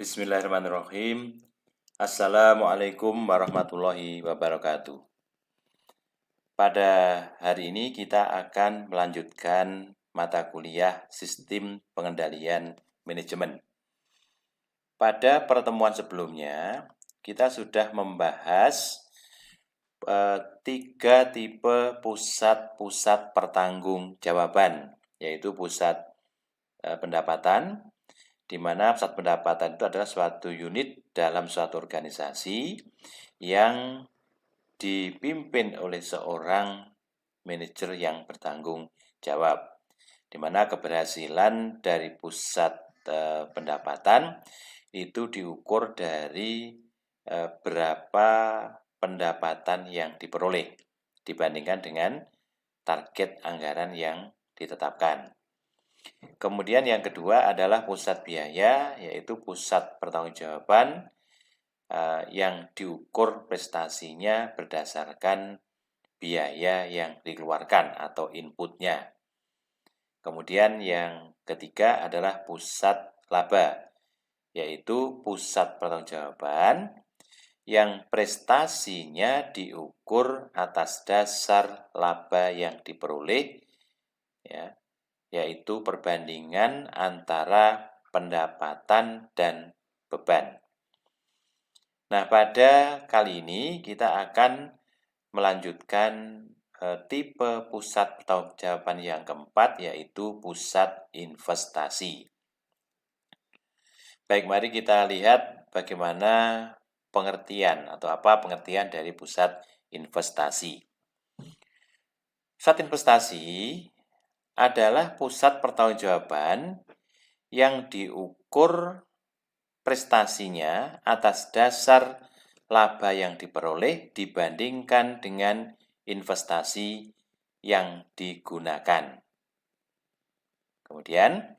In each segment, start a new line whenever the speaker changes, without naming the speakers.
Bismillahirrahmanirrahim. Assalamualaikum warahmatullahi wabarakatuh. Pada hari ini kita akan melanjutkan mata kuliah Sistem Pengendalian Manajemen. Pada pertemuan sebelumnya, kita sudah membahas 3 tipe pusat-pusat pertanggungjawaban, yaitu pusat pendapatan, di mana pusat pendapatan itu adalah suatu unit dalam suatu organisasi yang dipimpin oleh seorang manajer yang bertanggung jawab, di mana keberhasilan dari pusat pendapatan itu diukur dari berapa pendapatan yang diperoleh dibandingkan dengan target anggaran yang ditetapkan. Kemudian yang kedua adalah pusat biaya, yaitu pusat pertanggungjawaban yang diukur prestasinya berdasarkan biaya yang dikeluarkan atau inputnya. Kemudian yang ketiga adalah pusat laba, yaitu pusat pertanggungjawaban yang prestasinya diukur atas dasar laba yang diperoleh, yaitu perbandingan antara pendapatan dan beban. Nah, pada kali ini kita akan melanjutkan tipe pusat pertanggungjawaban yang keempat, yaitu pusat investasi. Baik, mari kita lihat bagaimana pengertian atau apa pengertian dari pusat investasi. Pusat investasi adalah pusat pertanggungjawaban yang diukur prestasinya atas dasar laba yang diperoleh dibandingkan dengan investasi yang digunakan. Kemudian,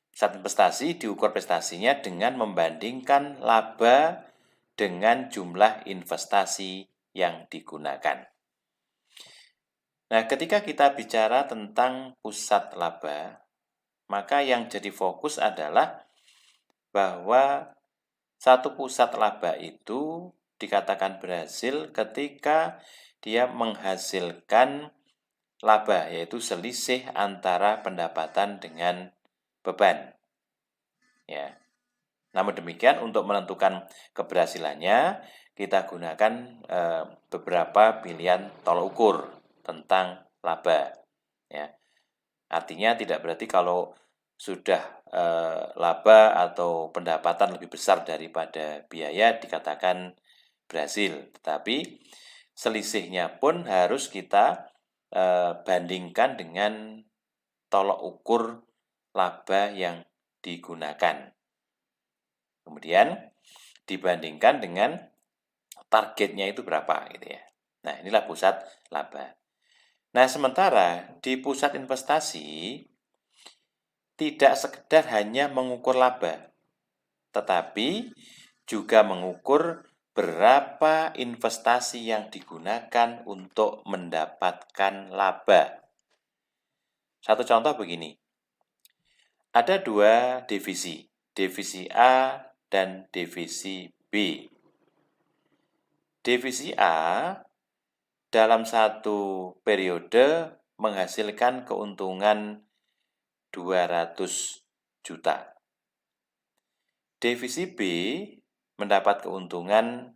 pusat investasi diukur prestasinya dengan membandingkan laba dengan jumlah investasi yang digunakan. Nah, ketika kita bicara tentang pusat laba, maka yang jadi fokus adalah bahwa satu pusat laba itu dikatakan berhasil ketika dia menghasilkan laba, yaitu selisih antara pendapatan dengan beban. Ya. Namun demikian, untuk menentukan keberhasilannya, kita gunakan beberapa pilihan tolok ukur tentang laba. Ya. Artinya tidak berarti kalau sudah laba atau pendapatan lebih besar daripada biaya dikatakan berhasil. Tetapi selisihnya pun harus kita bandingkan dengan tolok ukur laba yang digunakan. Kemudian dibandingkan dengan targetnya itu berapa gitu ya. Nah, inilah pusat laba. Nah, sementara di pusat investasi tidak sekedar hanya mengukur laba, tetapi juga mengukur berapa investasi yang digunakan untuk mendapatkan laba. Satu contoh begini, ada 2 divisi A dan divisi B. Divisi A dalam satu periode menghasilkan keuntungan 200 juta. Divisi B mendapat keuntungan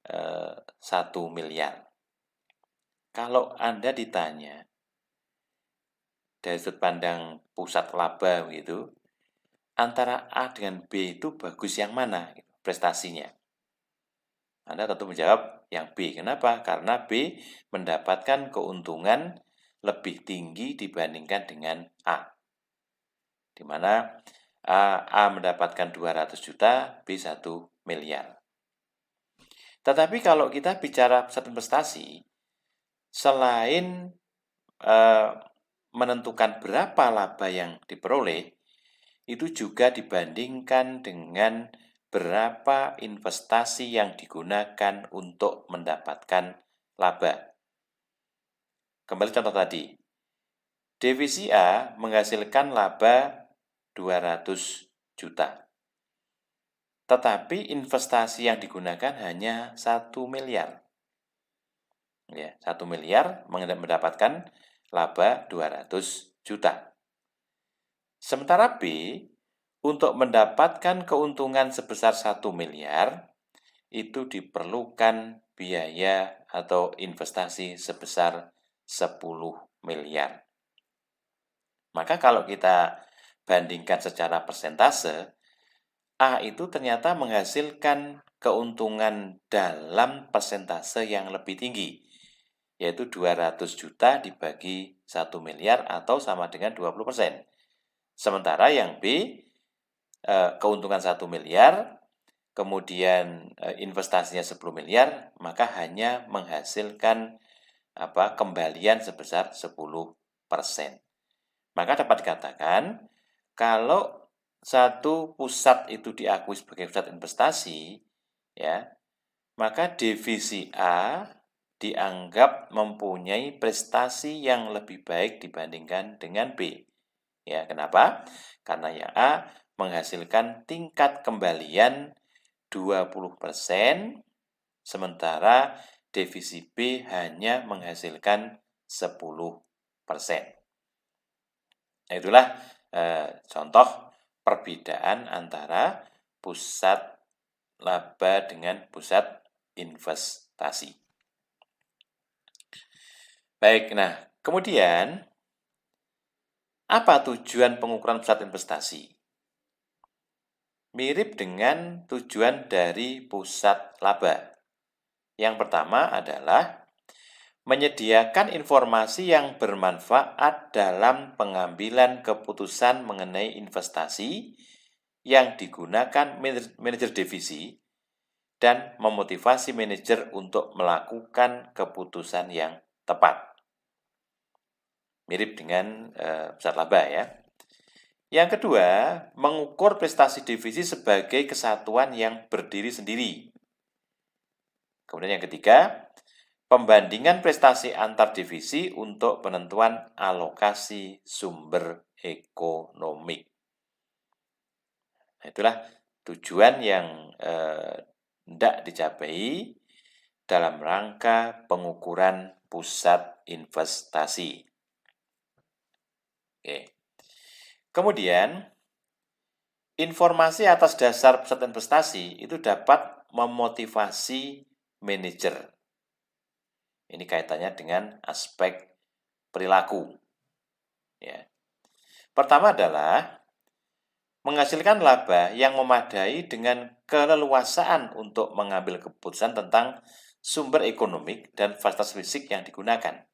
1 miliar. Kalau Anda ditanya dari sudut pandang pusat laba gitu, antara A dengan B itu bagus yang mana prestasinya? Anda tentu menjawab yang B. Kenapa? Karena B mendapatkan keuntungan lebih tinggi dibandingkan dengan A. Di mana A mendapatkan 200 juta, B 1 miliar. Tetapi kalau kita bicara pusat investasi, selain menentukan berapa laba yang diperoleh, itu juga dibandingkan dengan berapa investasi yang digunakan untuk mendapatkan laba. Kembali contoh tadi, divisi A menghasilkan laba 200 juta. tetapi investasi yang digunakan hanya 1 miliar. Ya, 1 miliar mendapatkan laba 200 juta. Sementara B, untuk mendapatkan keuntungan sebesar 1 miliar, itu diperlukan biaya atau investasi sebesar 10 miliar. Maka kalau kita bandingkan secara persentase, A itu ternyata menghasilkan keuntungan dalam persentase yang lebih tinggi, yaitu 200 juta dibagi 1 miliar atau sama dengan 20%. Sementara yang B, keuntungan 1 miliar, kemudian investasinya 10 miliar, maka hanya menghasilkan kembalian sebesar 10%. Maka dapat dikatakan, kalau satu pusat itu diakui sebagai pusat investasi, ya, maka divisi A dianggap mempunyai prestasi yang lebih baik dibandingkan dengan B. Ya, kenapa? Karena yang A menghasilkan tingkat kembalian 20%, sementara divisi B hanya menghasilkan 10%. Nah, itulah contoh perbedaan antara pusat laba dengan pusat investasi. Baik, nah kemudian apa tujuan pengukuran pusat investasi? Mirip dengan tujuan dari pusat laba. Yang pertama adalah menyediakan informasi yang bermanfaat dalam pengambilan keputusan mengenai investasi yang digunakan manajer divisi dan memotivasi manajer untuk melakukan keputusan yang tepat. Mirip dengan pusat laba ya. Yang kedua, mengukur prestasi divisi sebagai kesatuan yang berdiri sendiri. Kemudian yang ketiga, pembandingan prestasi antar divisi untuk penentuan alokasi sumber ekonomi. Nah, itulah tujuan yang hendak dicapai dalam rangka pengukuran pusat investasi. Oke. Kemudian, informasi atas dasar pusat investasi itu dapat memotivasi manajer. Ini kaitannya dengan aspek perilaku. Ya. Pertama adalah menghasilkan laba yang memadai dengan keleluasaan untuk mengambil keputusan tentang sumber ekonomi dan fasilitas fisik yang digunakan.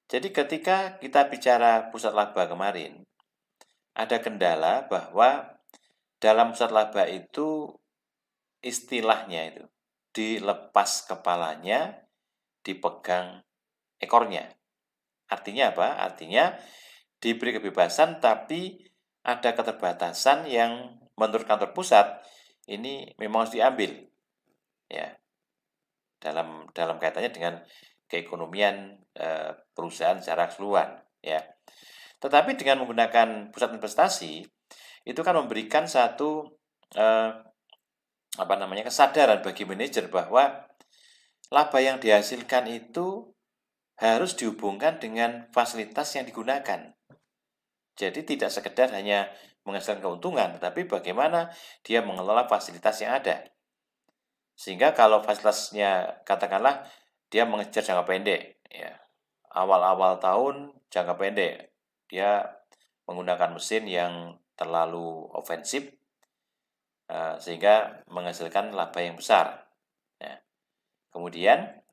Jadi ketika kita bicara pusat laba kemarin, ada kendala bahwa dalam pusat laba itu istilahnya itu dilepas kepalanya, dipegang ekornya. Artinya apa? Artinya diberi kebebasan tapi ada keterbatasan yang menurut kantor pusat ini memang harus diambil. Ya. Dalam kaitannya dengan keekonomian perusahaan secara keseluruhan, ya. Tetapi dengan menggunakan pusat investasi itu kan memberikan satu kesadaran bagi manajer bahwa laba yang dihasilkan itu harus dihubungkan dengan fasilitas yang digunakan. Jadi tidak sekedar hanya menghasilkan keuntungan, tetapi bagaimana dia mengelola fasilitas yang ada. Sehingga kalau fasilitasnya katakanlah dia mengejar jangka pendek, ya. Awal-awal tahun jangka pendek, dia menggunakan mesin yang terlalu ofensif, sehingga menghasilkan laba yang besar. Ya. Kemudian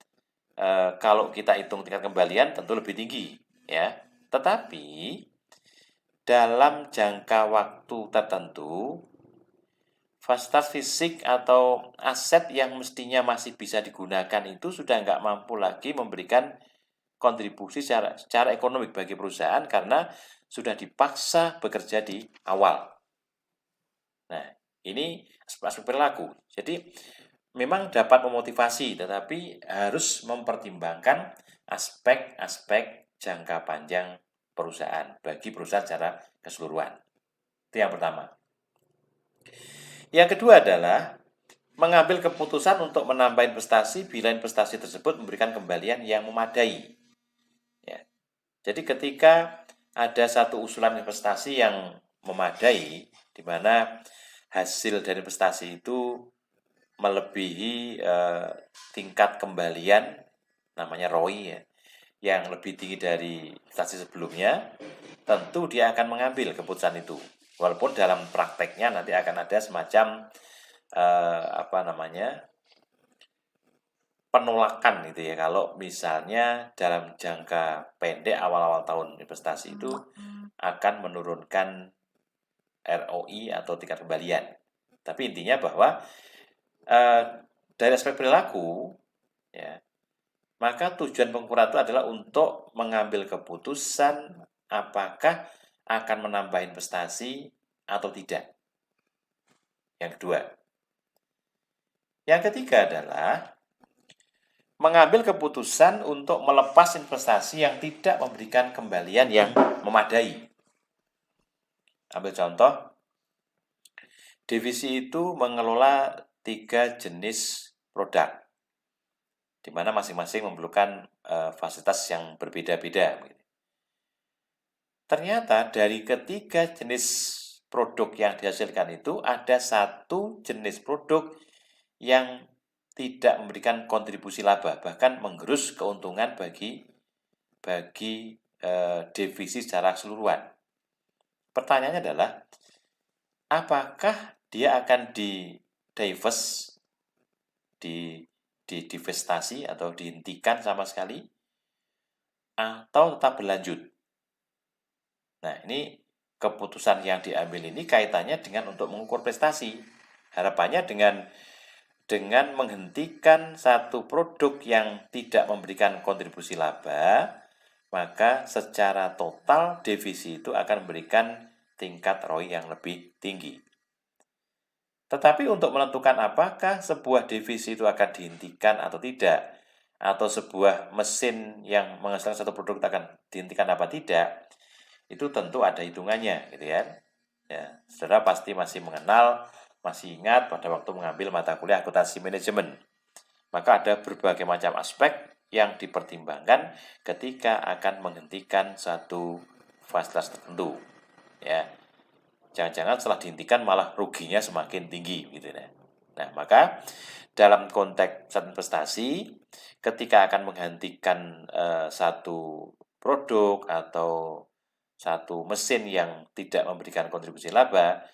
kalau kita hitung tingkat kembalian tentu lebih tinggi, ya. Tetapi dalam jangka waktu tertentu, fasilitas fisik atau aset yang mestinya masih bisa digunakan itu sudah nggak mampu lagi memberikan kontribusi secara ekonomi bagi perusahaan karena sudah dipaksa bekerja di awal. Nah, ini aspek perilaku. Jadi, memang dapat memotivasi, tetapi harus mempertimbangkan aspek-aspek jangka panjang perusahaan, bagi perusahaan secara keseluruhan. Itu yang pertama. Yang kedua adalah mengambil keputusan untuk menambah investasi bila investasi tersebut memberikan kembalian yang memadai. Ya. Jadi ketika ada satu usulan investasi yang memadai, di mana hasil dari investasi itu melebihi tingkat kembalian, namanya ROI ya, yang lebih tinggi dari investasi sebelumnya, tentu dia akan mengambil keputusan itu. Walaupun dalam prakteknya nanti akan ada semacam penolakan gitu ya, kalau misalnya dalam jangka pendek awal-awal tahun investasi itu akan menurunkan ROI atau tingkat kembalian. Tapi intinya bahwa dari aspek perilaku, ya, maka tujuan pengukuran itu adalah untuk mengambil keputusan apakah akan menambah investasi atau tidak. Yang kedua. Yang ketiga adalah mengambil keputusan untuk melepas investasi yang tidak memberikan kembalian yang memadai. Ambil contoh, divisi itu mengelola 3 jenis produk, di mana masing-masing memerlukan fasilitas yang berbeda-beda. Ternyata dari ketiga jenis produk yang dihasilkan itu ada satu jenis produk yang tidak memberikan kontribusi laba, bahkan menggerus keuntungan bagi divisi secara keseluruhan. Pertanyaannya adalah, apakah dia akan divestasi atau dihentikan sama sekali, atau tetap berlanjut? Nah, ini keputusan yang diambil ini kaitannya dengan untuk mengukur prestasi. Harapannya dengan menghentikan satu produk yang tidak memberikan kontribusi laba, maka secara total divisi itu akan memberikan tingkat ROI yang lebih tinggi. Tetapi untuk menentukan apakah sebuah divisi itu akan dihentikan atau tidak, atau sebuah mesin yang menghasilkan satu produk akan dihentikan apa tidak, itu tentu ada hitungannya, gitu ya. Ya, saudara pasti masih ingat pada waktu mengambil mata kuliah akuntansi manajemen. Maka ada berbagai macam aspek yang dipertimbangkan ketika akan menghentikan satu fasilitas tertentu. Ya, jangan-jangan setelah dihentikan malah ruginya semakin tinggi, gitu ya. Nah, maka dalam konteks investasi, ketika akan menghentikan satu produk atau satu mesin yang tidak memberikan kontribusi laba,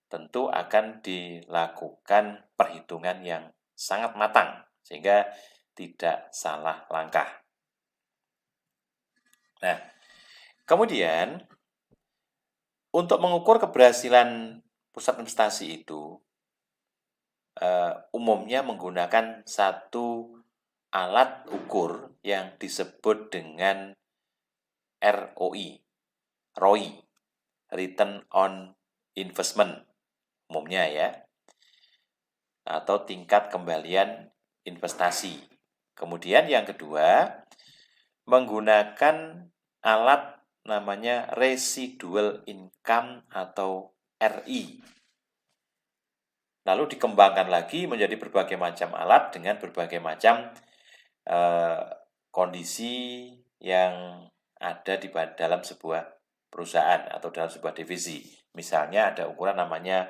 tentu akan dilakukan perhitungan yang sangat matang, sehingga tidak salah langkah. Nah, kemudian untuk mengukur keberhasilan pusat investasi itu, umumnya menggunakan satu alat ukur yang disebut dengan ROI, Return on Investment, umumnya ya, atau tingkat kembalian investasi. Kemudian yang kedua, menggunakan alat namanya residual income atau RI. Lalu dikembangkan lagi menjadi berbagai macam alat dengan berbagai macam kondisi yang ada di dalam sebuah perusahaan atau dalam sebuah divisi. Misalnya ada ukuran namanya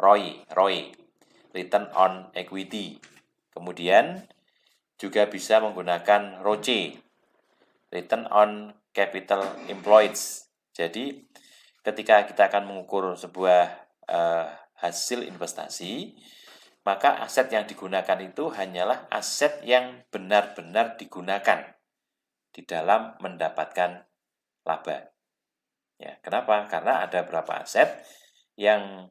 ROI, Return on Equity. Kemudian juga bisa menggunakan ROCE, Return on Capital Employed. Jadi ketika kita akan mengukur sebuah hasil investasi, maka aset yang digunakan itu hanyalah aset yang benar-benar digunakan di dalam mendapatkan laba. Ya, kenapa? Karena ada beberapa aset yang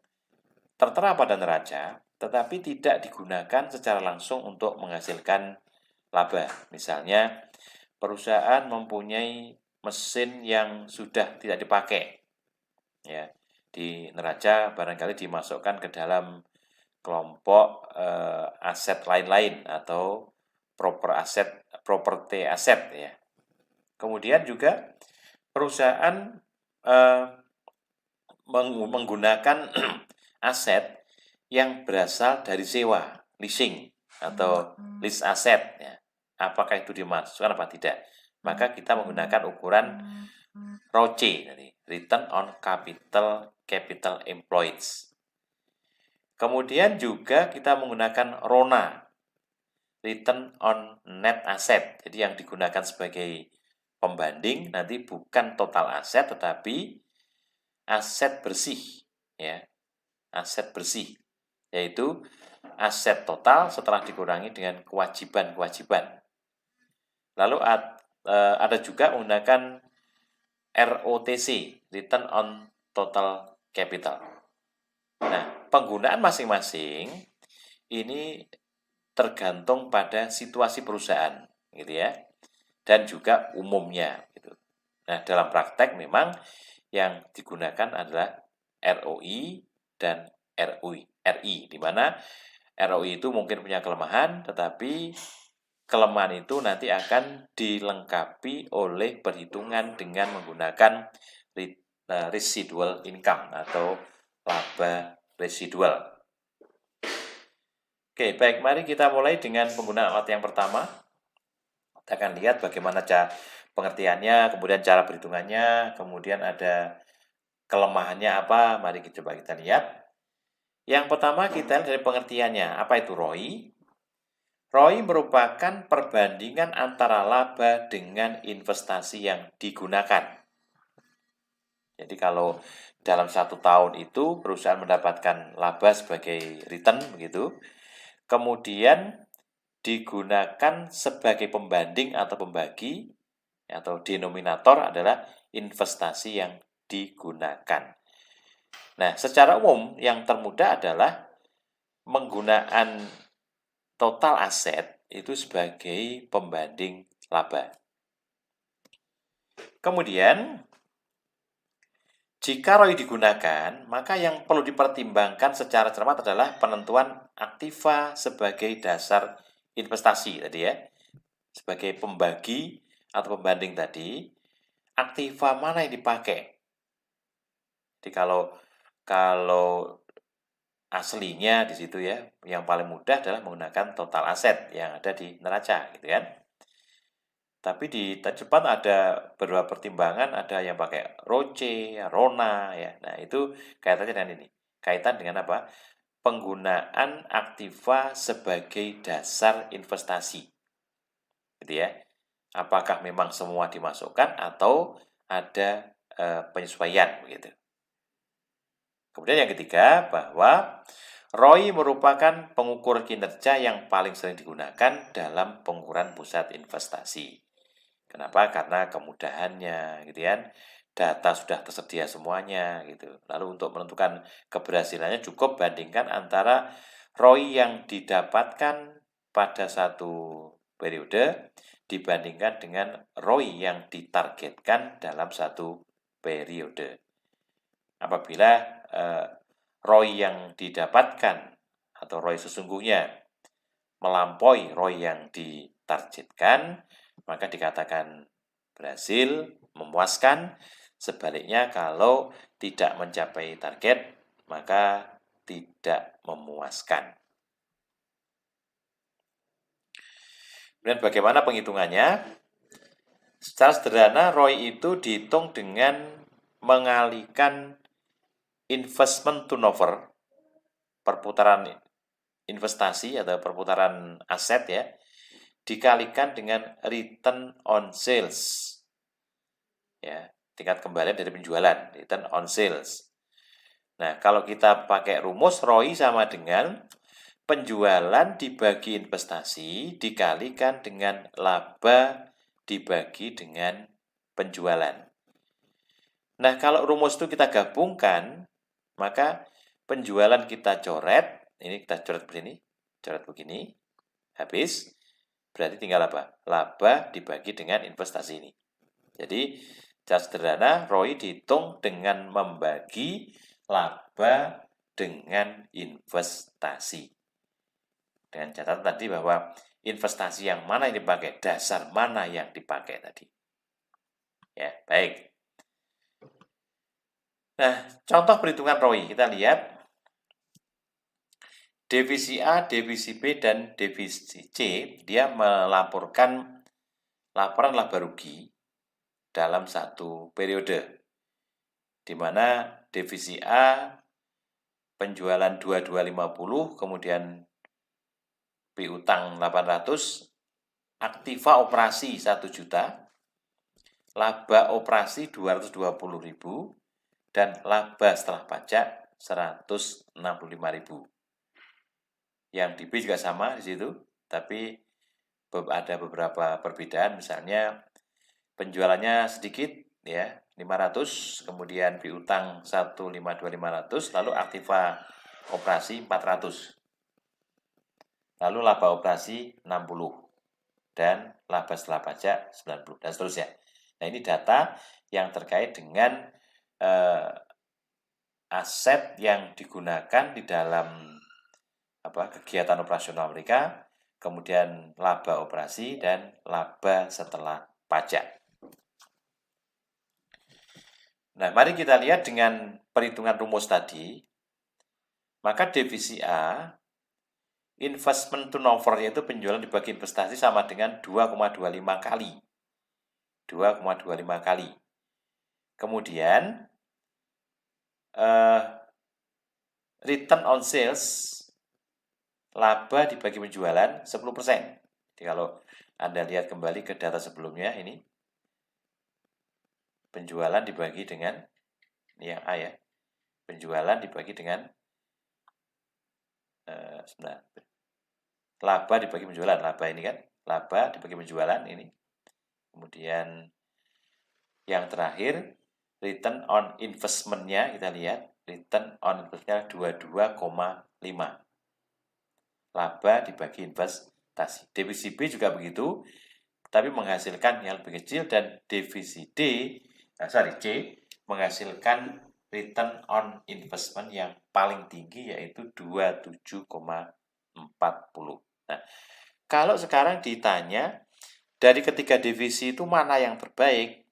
tertera pada neraca, tetapi tidak digunakan secara langsung untuk menghasilkan laba. Misalnya, perusahaan mempunyai mesin yang sudah tidak dipakai. Ya, di neraca barangkali dimasukkan ke dalam kelompok aset lain-lain atau property aset ya. Kemudian juga perusahaan menggunakan aset yang berasal dari sewa, leasing, atau lease aset. Ya. Apakah itu dimasukkan apa tidak? Maka kita menggunakan ukuran ROCE, Return on Capital Employed. Kemudian juga kita menggunakan RONA, Return on Net Asset. Jadi yang digunakan sebagai pembanding nanti bukan total aset tetapi aset bersih, ya. Aset bersih yaitu aset total setelah dikurangi dengan kewajiban-kewajiban. Lalu ada juga menggunakan ROTC, Return on Total Capital. Nah, penggunaan masing-masing ini tergantung pada situasi perusahaan, gitu ya, dan juga umumnya. Gitu. Nah, dalam praktek memang yang digunakan adalah ROI dan RI, di mana ROI itu mungkin punya kelemahan, tetapi kelemahan itu nanti akan dilengkapi oleh perhitungan dengan menggunakan residual income atau laba residual. Oke, baik, mari kita mulai dengan penggunaan alat yang pertama. Kita akan lihat bagaimana cara pengertiannya, kemudian cara perhitungannya, kemudian ada kelemahannya apa, mari coba kita lihat. Yang pertama kita lihat dari pengertiannya, apa itu ROI? ROI merupakan perbandingan antara laba dengan investasi yang digunakan. Jadi kalau dalam 1 tahun itu perusahaan mendapatkan laba sebagai return begitu, kemudian digunakan sebagai pembanding atau pembagi atau denominator adalah investasi yang digunakan. Nah, secara umum yang termudah adalah menggunakan total aset itu sebagai pembanding laba. Kemudian, jika ROI digunakan, maka yang perlu dipertimbangkan secara cermat adalah penentuan aktiva sebagai dasar investasi tadi ya. Sebagai pembagi atau pembanding tadi, aktiva mana yang dipakai? Jadi kalau aslinya di situ ya, yang paling mudah adalah menggunakan total aset yang ada di neraca gitu kan. Tapi di depan ada beberapa pertimbangan, ada yang pakai ROCE, RONA ya. Nah, itu kaitannya dengan ini. Kaitan dengan apa? Penggunaan aktiva sebagai dasar investasi. Gitu ya. Apakah memang semua dimasukkan atau ada penyesuaian begitu. Kemudian yang ketiga, bahwa ROI merupakan pengukur kinerja yang paling sering digunakan dalam pengukuran pusat investasi. Kenapa? Karena kemudahannya, gitu kan. Data sudah tersedia semuanya, gitu. Lalu untuk menentukan keberhasilannya cukup bandingkan antara ROI yang didapatkan pada satu periode dibandingkan dengan ROI yang ditargetkan dalam satu periode. Apabila ROI yang didapatkan atau ROI sesungguhnya melampaui ROI yang ditargetkan, maka dikatakan berhasil, memuaskan. Sebaliknya kalau tidak mencapai target, maka tidak memuaskan. Kemudian bagaimana penghitungannya? Secara sederhana, ROI itu dihitung dengan mengalihkan investment turnover, perputaran investasi atau perputaran aset ya, dikalikan dengan return on sales. Ya, tingkat kembalian dari penjualan, return on sales. Nah, kalau kita pakai rumus ROI sama dengan penjualan dibagi investasi dikalikan dengan laba dibagi dengan penjualan. Nah, kalau rumus itu kita gabungkan, maka penjualan kita coret, ini kita coret begini, habis, berarti tinggal apa? Laba dibagi dengan investasi ini. Jadi, secara sederhana, ROI dihitung dengan membagi laba dengan investasi. Dengan catatan tadi bahwa investasi yang mana yang dipakai, dasar mana yang dipakai tadi. Ya, baik. Nah, contoh perhitungan ROI, kita lihat. divisi A, divisi B, dan divisi C, dia melaporkan laporan laba rugi dalam satu periode, di mana divisi A penjualan 2250, kemudian piutang 800, aktiva operasi 1 juta, laba operasi 220.000, dan laba setelah pajak 165.000. Yang di B juga sama di situ, tapi ada beberapa perbedaan, misalnya penjualannya sedikit ya, 500, kemudian piutang 152.500, lalu aktiva operasi 400. Lalu laba operasi 60 dan laba setelah pajak 90 dan seterusnya. Nah, ini data yang terkait dengan aset yang digunakan di dalam kegiatan operasional mereka, kemudian laba operasi dan laba setelah pajak. Nah, mari kita lihat dengan perhitungan rumus tadi. Maka divisi A, investment turnover, yaitu penjualan dibagi investasi, sama dengan 2,25 kali. 2,25 kali. Kemudian, return on sales, laba dibagi penjualan 10%. Jadi kalau Anda lihat kembali ke data sebelumnya, ini penjualan dibagi dengan, ini yang A ya, penjualan dibagi dengan laba dibagi penjualan, laba ini kan, laba dibagi penjualan ini. Kemudian yang terakhir, return on investment-nya, kita lihat, return on investment-nya 22,5. Laba dibagi investasi. Divisi B juga begitu, tapi menghasilkan yang lebih kecil, dan divisi C menghasilkan return on investment yang paling tinggi, yaitu 27,40. Nah, kalau sekarang ditanya dari ketiga divisi itu mana yang terbaik,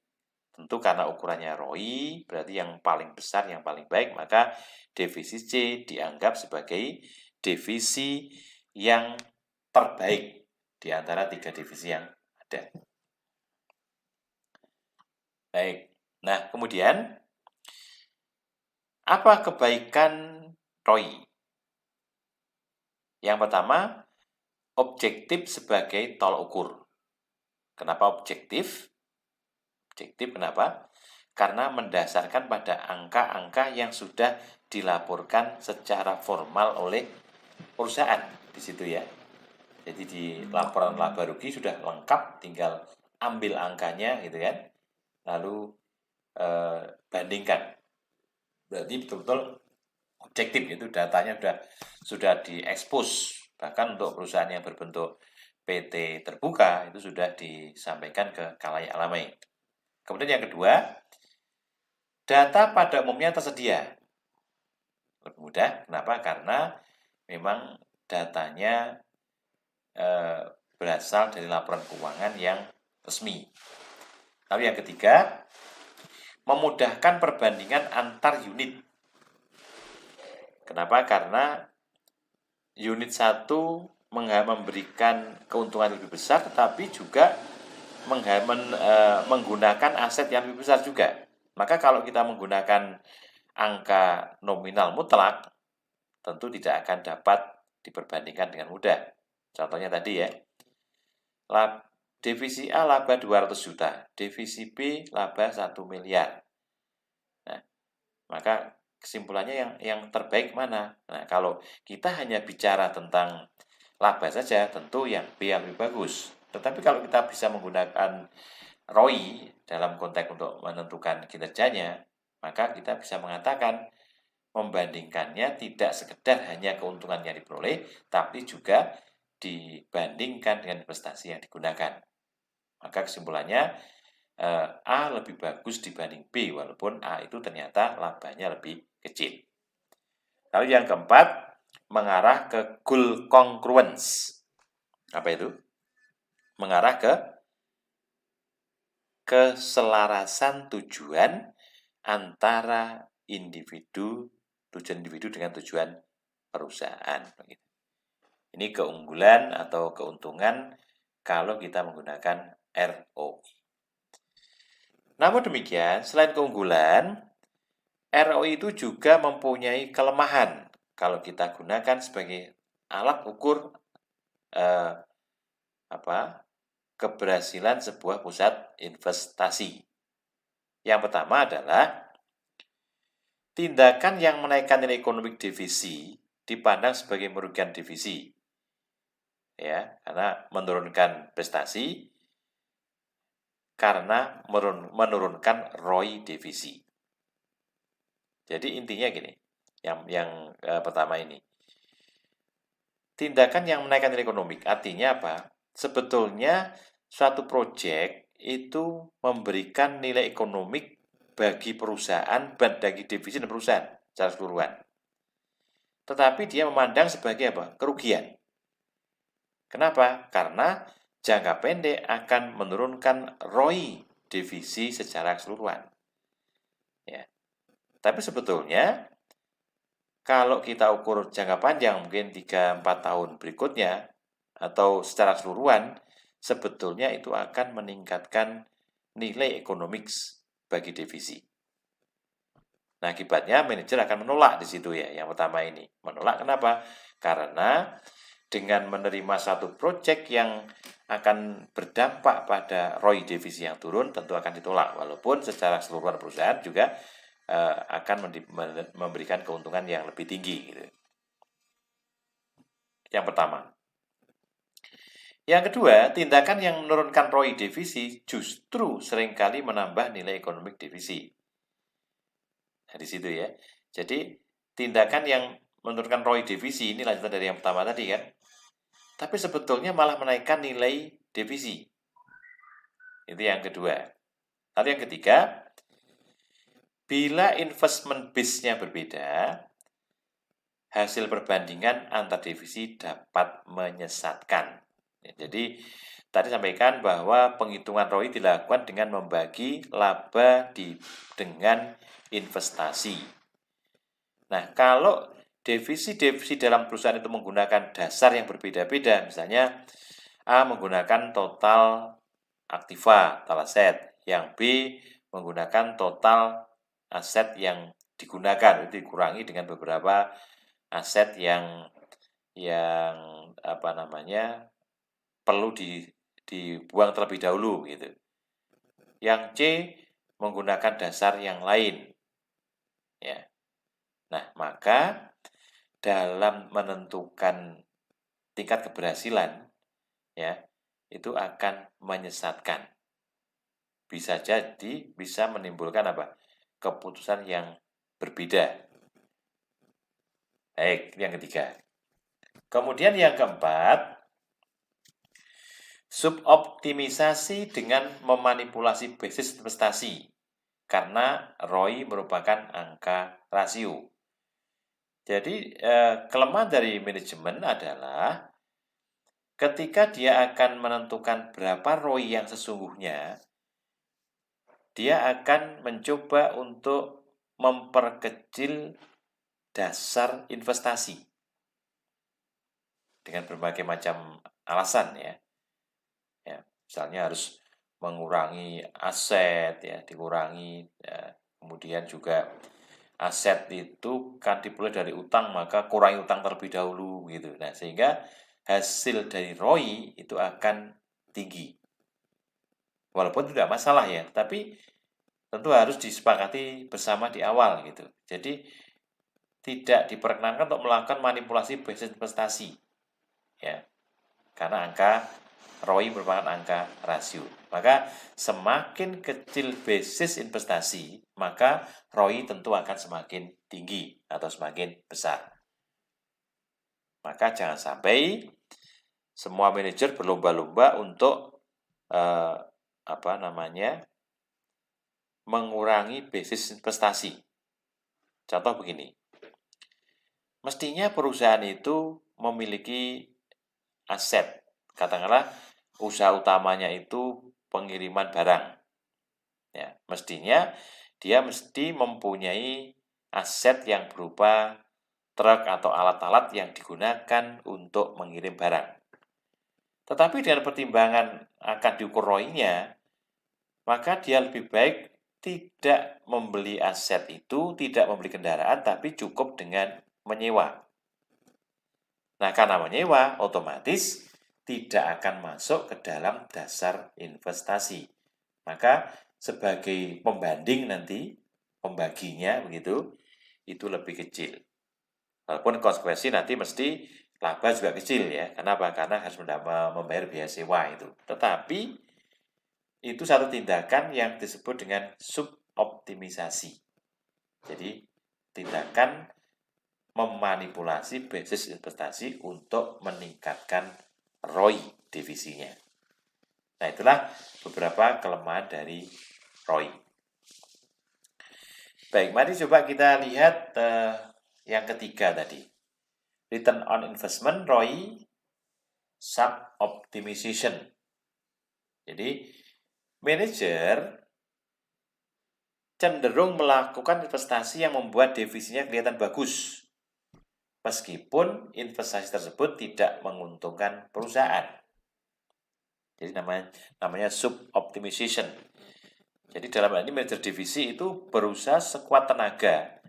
tentu karena ukurannya ROI, berarti yang paling besar, yang paling baik, maka divisi C dianggap sebagai divisi yang terbaik di antara 3 divisi yang ada. Baik, nah kemudian apa kebaikan ROI? Yang pertama, objektif sebagai tolak ukur. Kenapa objektif? Objektif kenapa? Karena mendasarkan pada angka-angka yang sudah dilaporkan secara formal oleh perusahaan di situ ya. Jadi di laporan laba rugi sudah lengkap, tinggal ambil angkanya gitu kan, lalu bandingkan. Berarti betul-betul objektif, itu datanya sudah diekspos, bahkan untuk perusahaan yang berbentuk PT terbuka itu sudah disampaikan ke khalayak ramai. Kemudian yang kedua, data pada umumnya tersedia. Lebih mudah, kenapa? Karena memang datanya berasal dari laporan keuangan yang resmi. Lalu yang ketiga, memudahkan perbandingan antar unit. Kenapa? Karena unit 1 memberikan keuntungan lebih besar, tetapi juga menggunakan aset yang lebih besar juga. Maka kalau kita menggunakan angka nominal mutlak, tentu tidak akan dapat diperbandingkan dengan mudah. Contohnya tadi ya, divisi A laba 200 juta, divisi B laba 1 miliar. Nah, maka kesimpulannya yang terbaik mana? Nah, kalau kita hanya bicara tentang laba saja, tentu yang B yang lebih bagus. Tetapi kalau kita bisa menggunakan ROI dalam konteks untuk menentukan kinerjanya, maka kita bisa mengatakan membandingkannya tidak sekedar hanya keuntungan yang diperoleh, tapi juga dibandingkan dengan investasi yang digunakan. Maka kesimpulannya A lebih bagus dibanding B, walaupun A itu ternyata labanya lebih kecil. Lalu yang keempat, mengarah ke goal congruence. Apa itu? Mengarah ke keselarasan tujuan antara tujuan individu dengan tujuan perusahaan. Ini keunggulan atau keuntungan kalau kita menggunakan ROI. Namun demikian, selain keunggulan, ROI itu juga mempunyai kelemahan kalau kita gunakan sebagai alat ukur keberhasilan sebuah pusat investasi. Yang pertama adalah tindakan yang menaikkan nilai ekonomi divisi dipandang sebagai merugikan divisi. Ya, karena menurunkan prestasi karena menurunkan ROI divisi. Jadi intinya gini, yang pertama ini. Tindakan yang menaikkan nilai ekonomi artinya apa? Sebetulnya suatu proyek itu memberikan nilai ekonomi bagi perusahaan, bagi divisi dan perusahaan secara keseluruhan. Tetapi dia memandang sebagai apa? Kerugian. Kenapa? Karena jangka pendek akan menurunkan ROI divisi secara keseluruhan. Ya. Tapi sebetulnya kalau kita ukur jangka panjang mungkin 3-4 tahun berikutnya atau secara keseluruhan, sebetulnya itu akan meningkatkan nilai ekonomiks bagi divisi. Nah, akibatnya manajer akan menolak di situ ya, yang pertama ini. Menolak kenapa? Karena dengan menerima satu proyek yang akan berdampak pada ROI divisi yang turun, tentu akan ditolak. Walaupun secara keseluruhan perusahaan juga akan memberikan keuntungan yang lebih tinggi. Gitu. Yang pertama. Yang kedua, tindakan yang menurunkan ROI divisi justru seringkali menambah nilai ekonomi divisi. Nah, di situ ya. Jadi, tindakan yang menurunkan ROI divisi, ini lanjutan dari yang pertama tadi kan. Tapi sebetulnya malah menaikkan nilai divisi. Itu yang kedua. Lalu yang ketiga, bila investment base-nya berbeda, hasil perbandingan antar divisi dapat menyesatkan. Jadi, tadi sampaikan bahwa penghitungan ROI dilakukan dengan membagi laba dengan investasi. Nah, kalau divisi-divisi dalam perusahaan itu menggunakan dasar yang berbeda-beda, misalnya A menggunakan total aktiva, total aset, yang B menggunakan total aset yang digunakan, itu dikurangi dengan beberapa aset yang perlu dibuang terlebih dahulu gitu. Yang C menggunakan dasar yang lain. Ya. Nah, maka dalam menentukan tingkat keberhasilan ya, itu akan menyesatkan. Bisa jadi bisa menimbulkan apa? Keputusan yang berbeda. Baik, yang ketiga. Kemudian yang keempat, suboptimisasi dengan memanipulasi basis investasi karena ROI merupakan angka rasio. Jadi kelemahan dari manajemen adalah ketika dia akan menentukan berapa ROI yang sesungguhnya, dia akan mencoba untuk memperkecil dasar investasi dengan berbagai macam alasan ya. Misalnya harus mengurangi aset ya, dikurangi ya. Kemudian juga aset itu kan diperoleh dari utang, maka kurangi utang terlebih dahulu gitu. Nah, sehingga hasil dari ROI itu akan tinggi. Walaupun tidak masalah ya, tapi tentu harus disepakati bersama di awal gitu. Jadi tidak diperkenankan untuk melakukan manipulasi basis investasi. Ya. Karena angka ROI merupakan angka rasio. Maka semakin kecil basis investasi, maka ROI tentu akan semakin tinggi atau semakin besar. Maka jangan sampai semua manajer berlomba-lomba untuk mengurangi basis investasi. Contoh begini. Mestinya perusahaan itu memiliki aset. Katakanlah usaha utamanya itu pengiriman barang. Ya, mestinya dia mesti mempunyai aset yang berupa truk atau alat-alat yang digunakan untuk mengirim barang. Tetapi dengan pertimbangan akan diukur ROI-nya, maka dia lebih baik tidak membeli aset itu, tidak membeli kendaraan, tapi cukup dengan menyewa. Nah, karena menyewa, otomatis tidak akan masuk ke dalam dasar investasi. Maka sebagai pembanding nanti, pembaginya begitu, itu lebih kecil. Walaupun konsekuensi nanti mesti laba juga kecil ya. Kenapa? Karena harus membayar biaya sewa itu. Tetapi itu satu tindakan yang disebut dengan suboptimisasi. Jadi tindakan memanipulasi basis investasi untuk meningkatkan ROI divisinya. Nah, itulah beberapa kelemahan dari ROI. Baik, mari coba kita lihat yang ketiga tadi. Return on investment, ROI, sub-optimization. Jadi, manajer cenderung melakukan investasi yang membuat divisinya kelihatan bagus, meskipun investasi tersebut tidak menguntungkan perusahaan. Jadi namanya sub-optimization. Jadi dalam hal ini manajer divisi itu berusaha sekuat tenaga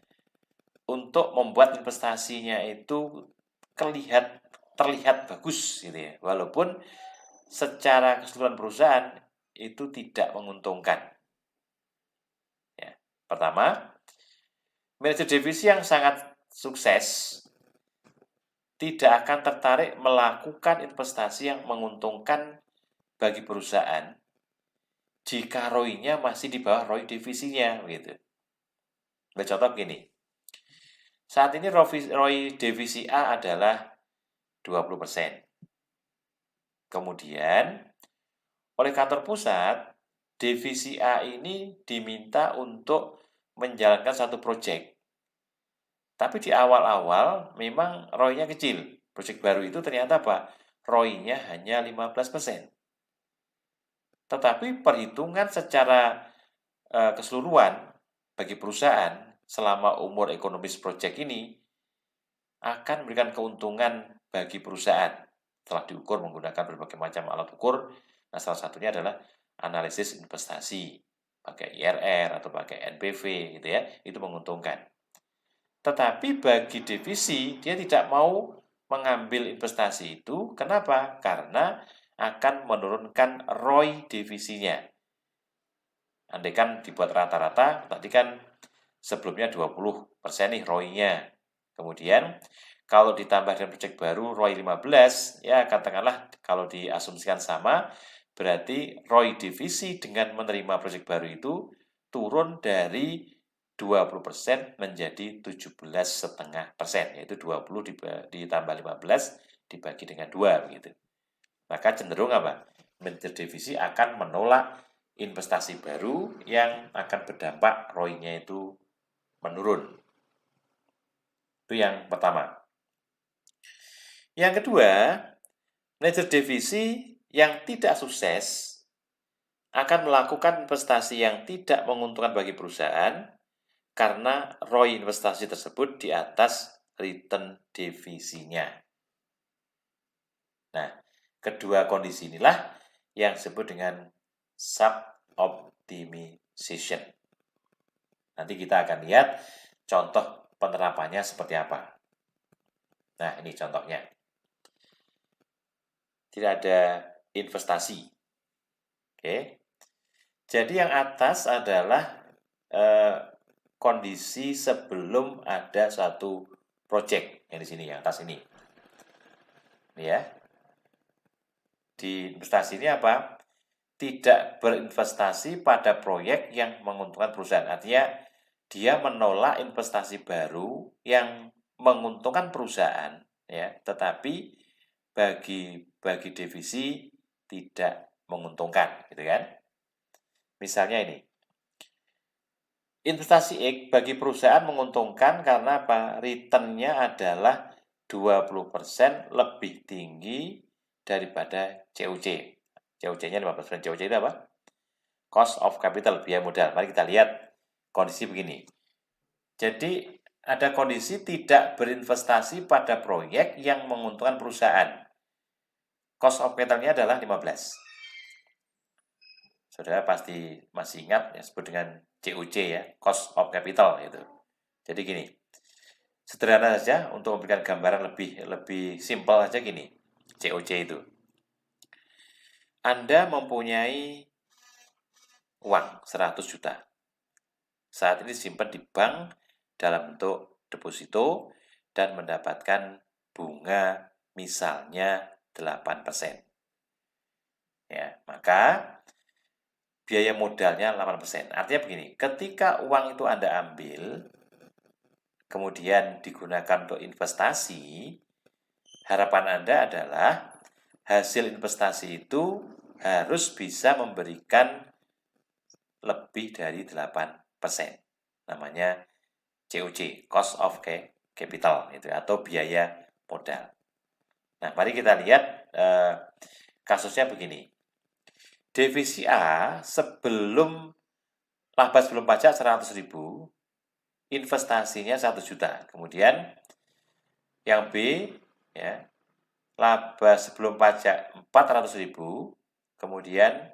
untuk membuat investasinya itu terlihat bagus gitu ya. Walaupun secara keseluruhan perusahaan itu tidak menguntungkan. Ya. Pertama, manajer divisi yang sangat sukses tidak akan tertarik melakukan investasi yang menguntungkan bagi perusahaan jika ROI-nya masih di bawah ROI divisinya gitu. Contoh begini. Saat ini ROI divisi A adalah 20%. Kemudian oleh kantor pusat, divisi A ini diminta untuk menjalankan satu proyek. Tapi di awal-awal memang ROI-nya kecil. Proyek baru itu ternyata apa? ROI-nya hanya 15%. Tetapi perhitungan secara keseluruhan bagi perusahaan selama umur ekonomis proyek ini akan memberikan keuntungan bagi perusahaan setelah diukur menggunakan berbagai macam alat ukur. Nah, salah satunya adalah analisis investasi, pakai IRR atau pakai NPV gitu ya, itu menguntungkan. Tetapi bagi divisi, dia tidak mau mengambil investasi itu. Kenapa? Karena akan menurunkan ROI divisinya. Andaikan dibuat rata-rata, tadi kan sebelumnya 20% nih ROI-nya. Kemudian, kalau ditambah dengan proyek baru ROI 15, ya katakanlah kalau diasumsikan sama, berarti ROI divisi dengan menerima proyek baru itu turun dari 20% menjadi 17,5%, yaitu 20 ditambah 15 dibagi dengan 2 begitu. Maka cenderung apa? Manajer divisi akan menolak investasi baru yang akan berdampak ROI-nya itu menurun. Itu yang pertama. Yang kedua, manajer divisi yang tidak sukses akan melakukan investasi yang tidak menguntungkan bagi perusahaan karena ROI investasi tersebut di atas return divisinya. Nah, kedua kondisi inilah yang disebut dengan sub-optimization. Nanti kita akan lihat contoh penerapannya seperti apa. Nah, ini contohnya. Tidak ada investasi. Oke. Jadi yang atas adalah kondisi sebelum ada suatu project yang di sini, yang atas ini. Ya. Di investasi ini apa? Tidak berinvestasi pada proyek yang menguntungkan perusahaan. Artinya dia menolak investasi baru yang menguntungkan perusahaan, ya, tetapi bagi divisi tidak menguntungkan, gitu kan? Misalnya ini. Investasi X bagi perusahaan menguntungkan karena apa? Return-nya adalah 20% lebih tinggi daripada COC. COC-nya 15%. COC itu apa? Cost of capital, biaya modal. Mari kita lihat kondisi begini. Jadi, ada kondisi tidak berinvestasi pada proyek yang menguntungkan perusahaan. Cost of capital-nya adalah 15. Saudara pasti masih ingat, ya, disebut dengan COC ya, cost of capital itu. Jadi gini, sederhana saja untuk memberikan gambaran lebih simpel saja gini, COC itu. Anda mempunyai uang 100 juta. Saat ini disimpan di bank dalam bentuk deposito dan mendapatkan bunga misalnya 8%. Ya, maka biaya modalnya 8%. Artinya begini, ketika uang itu Anda ambil, kemudian digunakan untuk investasi, harapan Anda adalah hasil investasi itu harus bisa memberikan lebih dari 8%. Namanya COC, cost of capital, itu atau biaya modal. Nah, mari kita lihat kasusnya begini. Divisi A sebelum laba sebelum pajak 100.000, investasinya 1 juta. Kemudian yang B, ya, laba sebelum pajak 400.000, kemudian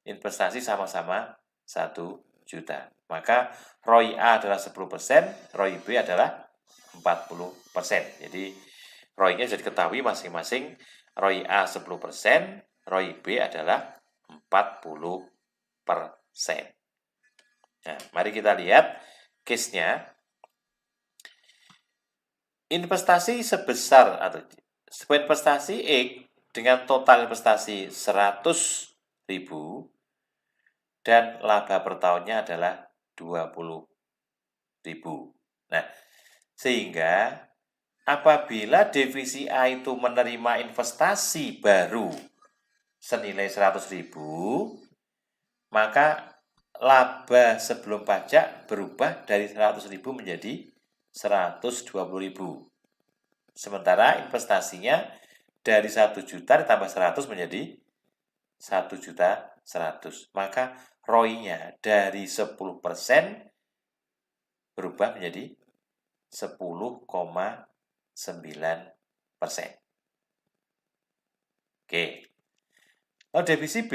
investasi sama-sama 1 juta. Maka ROI A adalah 10%, ROI B adalah 40%. Jadi ROI-nya sudah diketahui masing-masing. ROI A 10%, ROI B adalah 40%. Nah, mari kita lihat case-nya. Investasi sebesar atau sebuah investasi X dengan total investasi 100.000 dan laba per tahunnya adalah 20.000. Nah, sehingga apabila divisi A itu menerima investasi baru senilai 100.000, maka laba sebelum pajak berubah dari 100.000 menjadi 120.000. Sementara investasinya dari 1 juta ditambah 100 menjadi 1.100.000. Maka ROI-nya dari 10% berubah menjadi 10,9%. Oke. Lalu divisi B,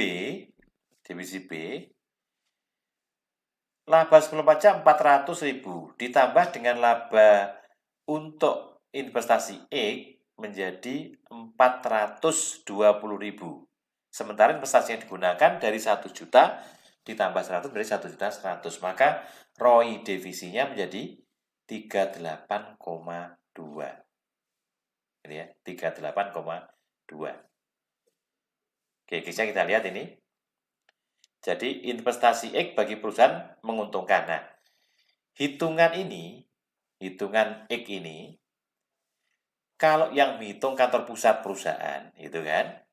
laba sebelum pajak 400.000 ditambah dengan laba untuk investasi X menjadi 420.000. Sementara investasi yang digunakan dari 1 juta ditambah 100 menjadi 1.100.000. Maka ROI divisinya menjadi 38,2. Ini ya, 38,2. Oke, kisah kita lihat ini. Jadi investasi X bagi perusahaan menguntungkan. Nah, hitungan X ini, kalau yang menghitung kantor pusat perusahaan, itu kan,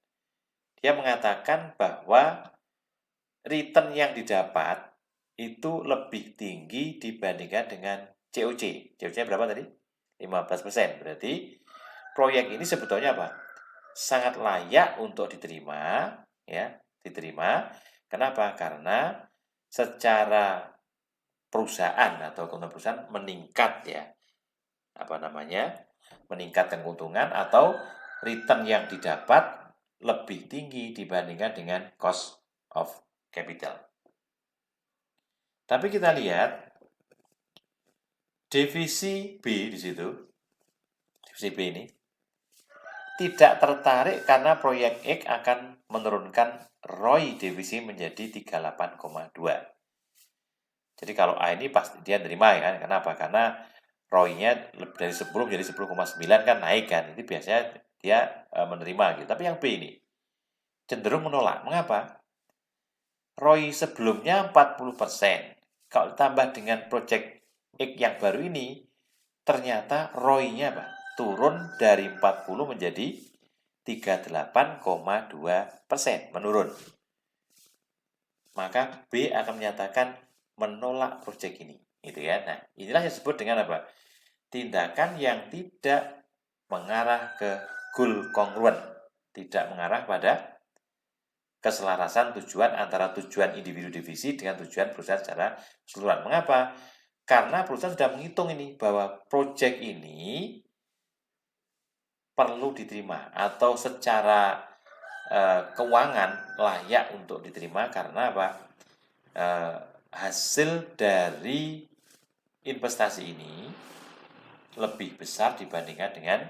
dia mengatakan bahwa return yang didapat itu lebih tinggi dibandingkan dengan COC. COC berapa tadi? 15%. Berarti proyek ini sebetulnya apa? Sangat layak untuk diterima, ya, diterima. Kenapa? Karena secara perusahaan atau keuntungan perusahaan meningkat, ya. Meningkatkan keuntungan atau return yang didapat lebih tinggi dibandingkan dengan cost of capital. Tapi kita lihat divisi B di situ, divisi B ini tidak tertarik karena proyek X akan menurunkan ROI divisi menjadi 38,2. Jadi kalau A ini pasti dia nerima, kan? Kenapa? Karena ROI-nya dari 10 menjadi 10,9 kan naik kan. Itu biasanya dia menerima gitu. Tapi yang B ini cenderung menolak. Mengapa? ROI sebelumnya 40%. Kalau ditambah dengan proyek X yang baru ini, ternyata ROI-nya apa? Turun dari 40 menjadi 38,2%, menurun. Maka B akan menyatakan menolak proyek ini, gitu ya. Nah, inilah yang disebut dengan apa? Tindakan yang tidak mengarah ke goal congruent, tidak mengarah pada keselarasan tujuan antara tujuan individu divisi dengan tujuan perusahaan secara keseluruhan. Mengapa? Karena perusahaan sudah menghitung ini bahwa proyek ini perlu diterima atau secara keuangan layak untuk diterima karena apa? Hasil dari investasi ini lebih besar dibandingkan dengan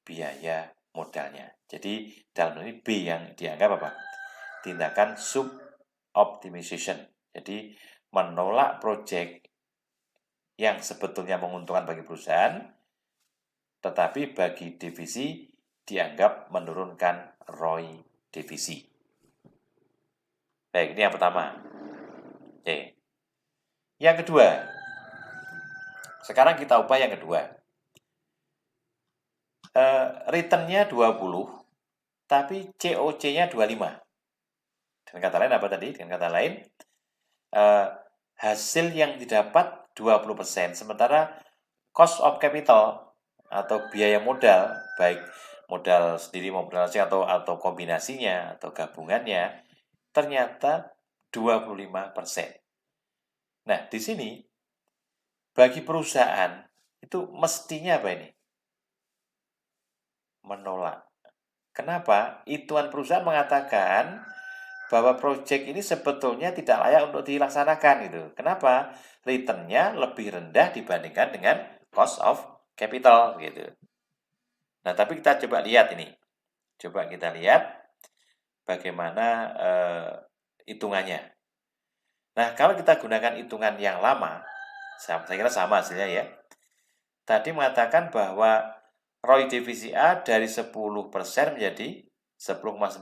biaya modalnya. Jadi dalam ini B yang dianggap apa? Tindakan sub-optimization. Jadi menolak proyek yang sebetulnya menguntungkan bagi perusahaan, tetapi bagi divisi dianggap menurunkan ROI divisi. Baik, ini yang pertama. Oke. Yang kedua, sekarang kita ubah yang kedua. Return-nya 20, tapi COC-nya 25. Dengan kata lain apa tadi? Dengan kata lain, hasil yang didapat 20%, sementara cost of capital atau biaya modal, baik modal sendiri maupun modal asing atau kombinasinya atau gabungannya, ternyata 25%. Nah, di sini bagi perusahaan itu mestinya apa ini? Menolak. Kenapa? Hitungan perusahaan mengatakan bahwa proyek ini sebetulnya tidak layak untuk dilaksanakan gitu. Kenapa? Return-nya lebih rendah dibandingkan dengan cost of capital gitu. Nah, tapi kita coba lihat ini. Coba kita lihat bagaimana hitungannya. Nah, kalau kita gunakan hitungan yang lama, saya kira sama hasilnya ya. Tadi mengatakan bahwa ROI divisi A dari 10% menjadi 10,9.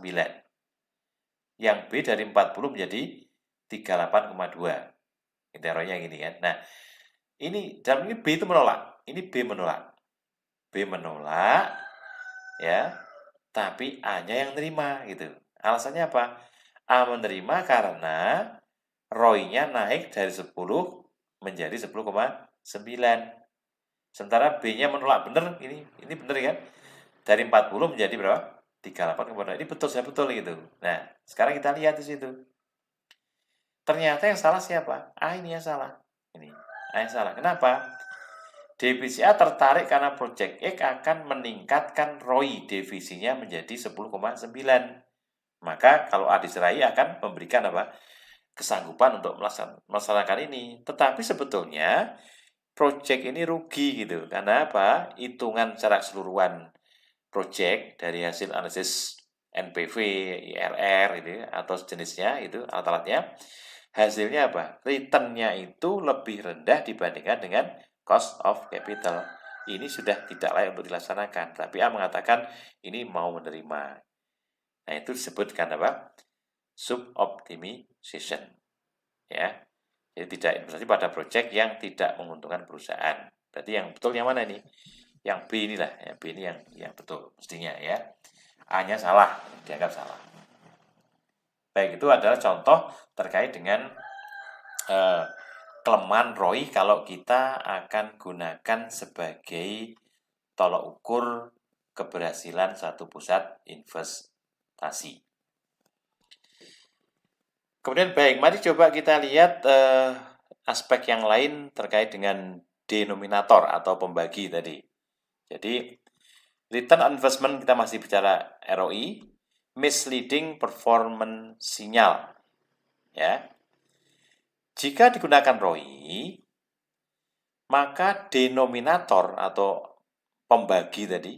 Yang B dari 40 menjadi 38,2. Itu ROI-nya gini kan. Nah, ini dalam ini B itu menolak. Ini B menolak. B menolak ya, tapi A-nya yang terima gitu. Alasannya apa? A menerima karena ROI-nya naik dari 10 menjadi 10,9. Sementara B-nya menolak. Bener ini bener kan? Dari 40 menjadi berapa? 38,2. Ini betul, saya betul gitu. Nah, sekarang kita lihat di situ. Ternyata yang salah siapa? A ini yang salah. Ini A yang salah. Kenapa? Divisi A tertarik karena Project X akan meningkatkan ROI divisinya menjadi 10,9. Maka kalau A diserai akan memberikan apa? Kesanggupan untuk melaksanakan ini. Tetapi sebetulnya project ini rugi gitu. Karena apa? Hitungan secara keseluruhan project dari hasil analisis NPV, IRR gitu ya, atau sejenisnya itu alat-alatnya, hasilnya apa? Return-nya itu lebih rendah dibandingkan dengan cost of capital. Ini sudah tidak layak untuk dilaksanakan. Tapi A mengatakan ini mau menerima. Nah, itu disebutkan apa? Sub-optimization. Ya. Jadi tidak investasi pada proyek yang tidak menguntungkan perusahaan. Berarti yang betul yang mana ini? Yang B inilah, yang B ini yang betul mestinya ya. A-nya salah, dianggap salah. Baik, itu adalah contoh terkait dengan kelemahan ROI kalau kita akan gunakan sebagai tolok ukur keberhasilan suatu pusat investasi. Kemudian baik, mari coba kita lihat aspek yang lain terkait dengan denominator atau pembagi tadi. Jadi, return on investment kita masih bicara ROI, misleading performance sinyal. Ya. Jika digunakan ROI, maka denominator atau pembagi tadi,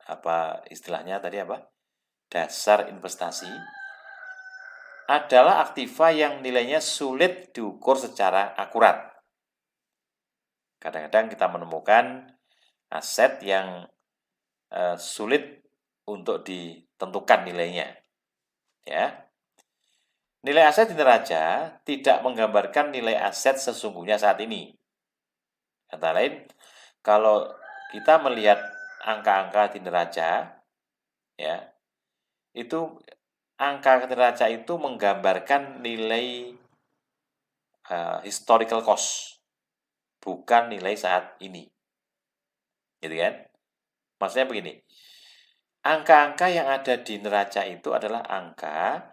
apa istilahnya tadi apa? Dasar investasi adalah aktiva yang nilainya sulit diukur secara akurat. Kadang-kadang kita menemukan aset yang sulit untuk ditentukan nilainya. Ya. Nilai aset di neraca tidak menggambarkan nilai aset sesungguhnya saat ini. Kata lain, kalau kita melihat angka-angka di neraca, ya, itu angka neraca itu menggambarkan nilai historical cost, bukan nilai saat ini. Gitu kan? Maksudnya begini, angka-angka yang ada di neraca itu adalah angka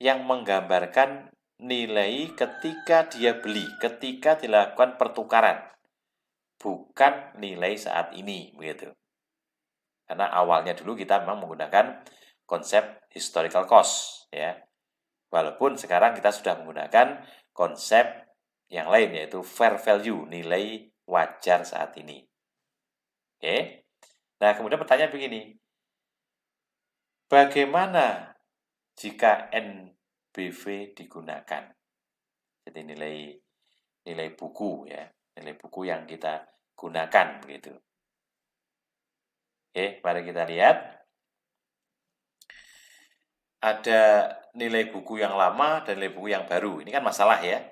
yang menggambarkan nilai ketika dia beli, ketika dilakukan pertukaran, bukan nilai saat ini, begitu. Karena awalnya dulu kita memang menggunakan konsep historical cost, ya. Walaupun sekarang kita sudah menggunakan konsep yang lain, yaitu fair value, nilai wajar saat ini. Oke. Nah, kemudian pertanyaan begini. Bagaimana jika NBV digunakan? Jadi nilai buku, ya, nilai buku yang kita gunakan, begitu. Oke, mari kita lihat. Ada nilai buku yang lama dan nilai buku yang baru. Ini kan masalah, ya.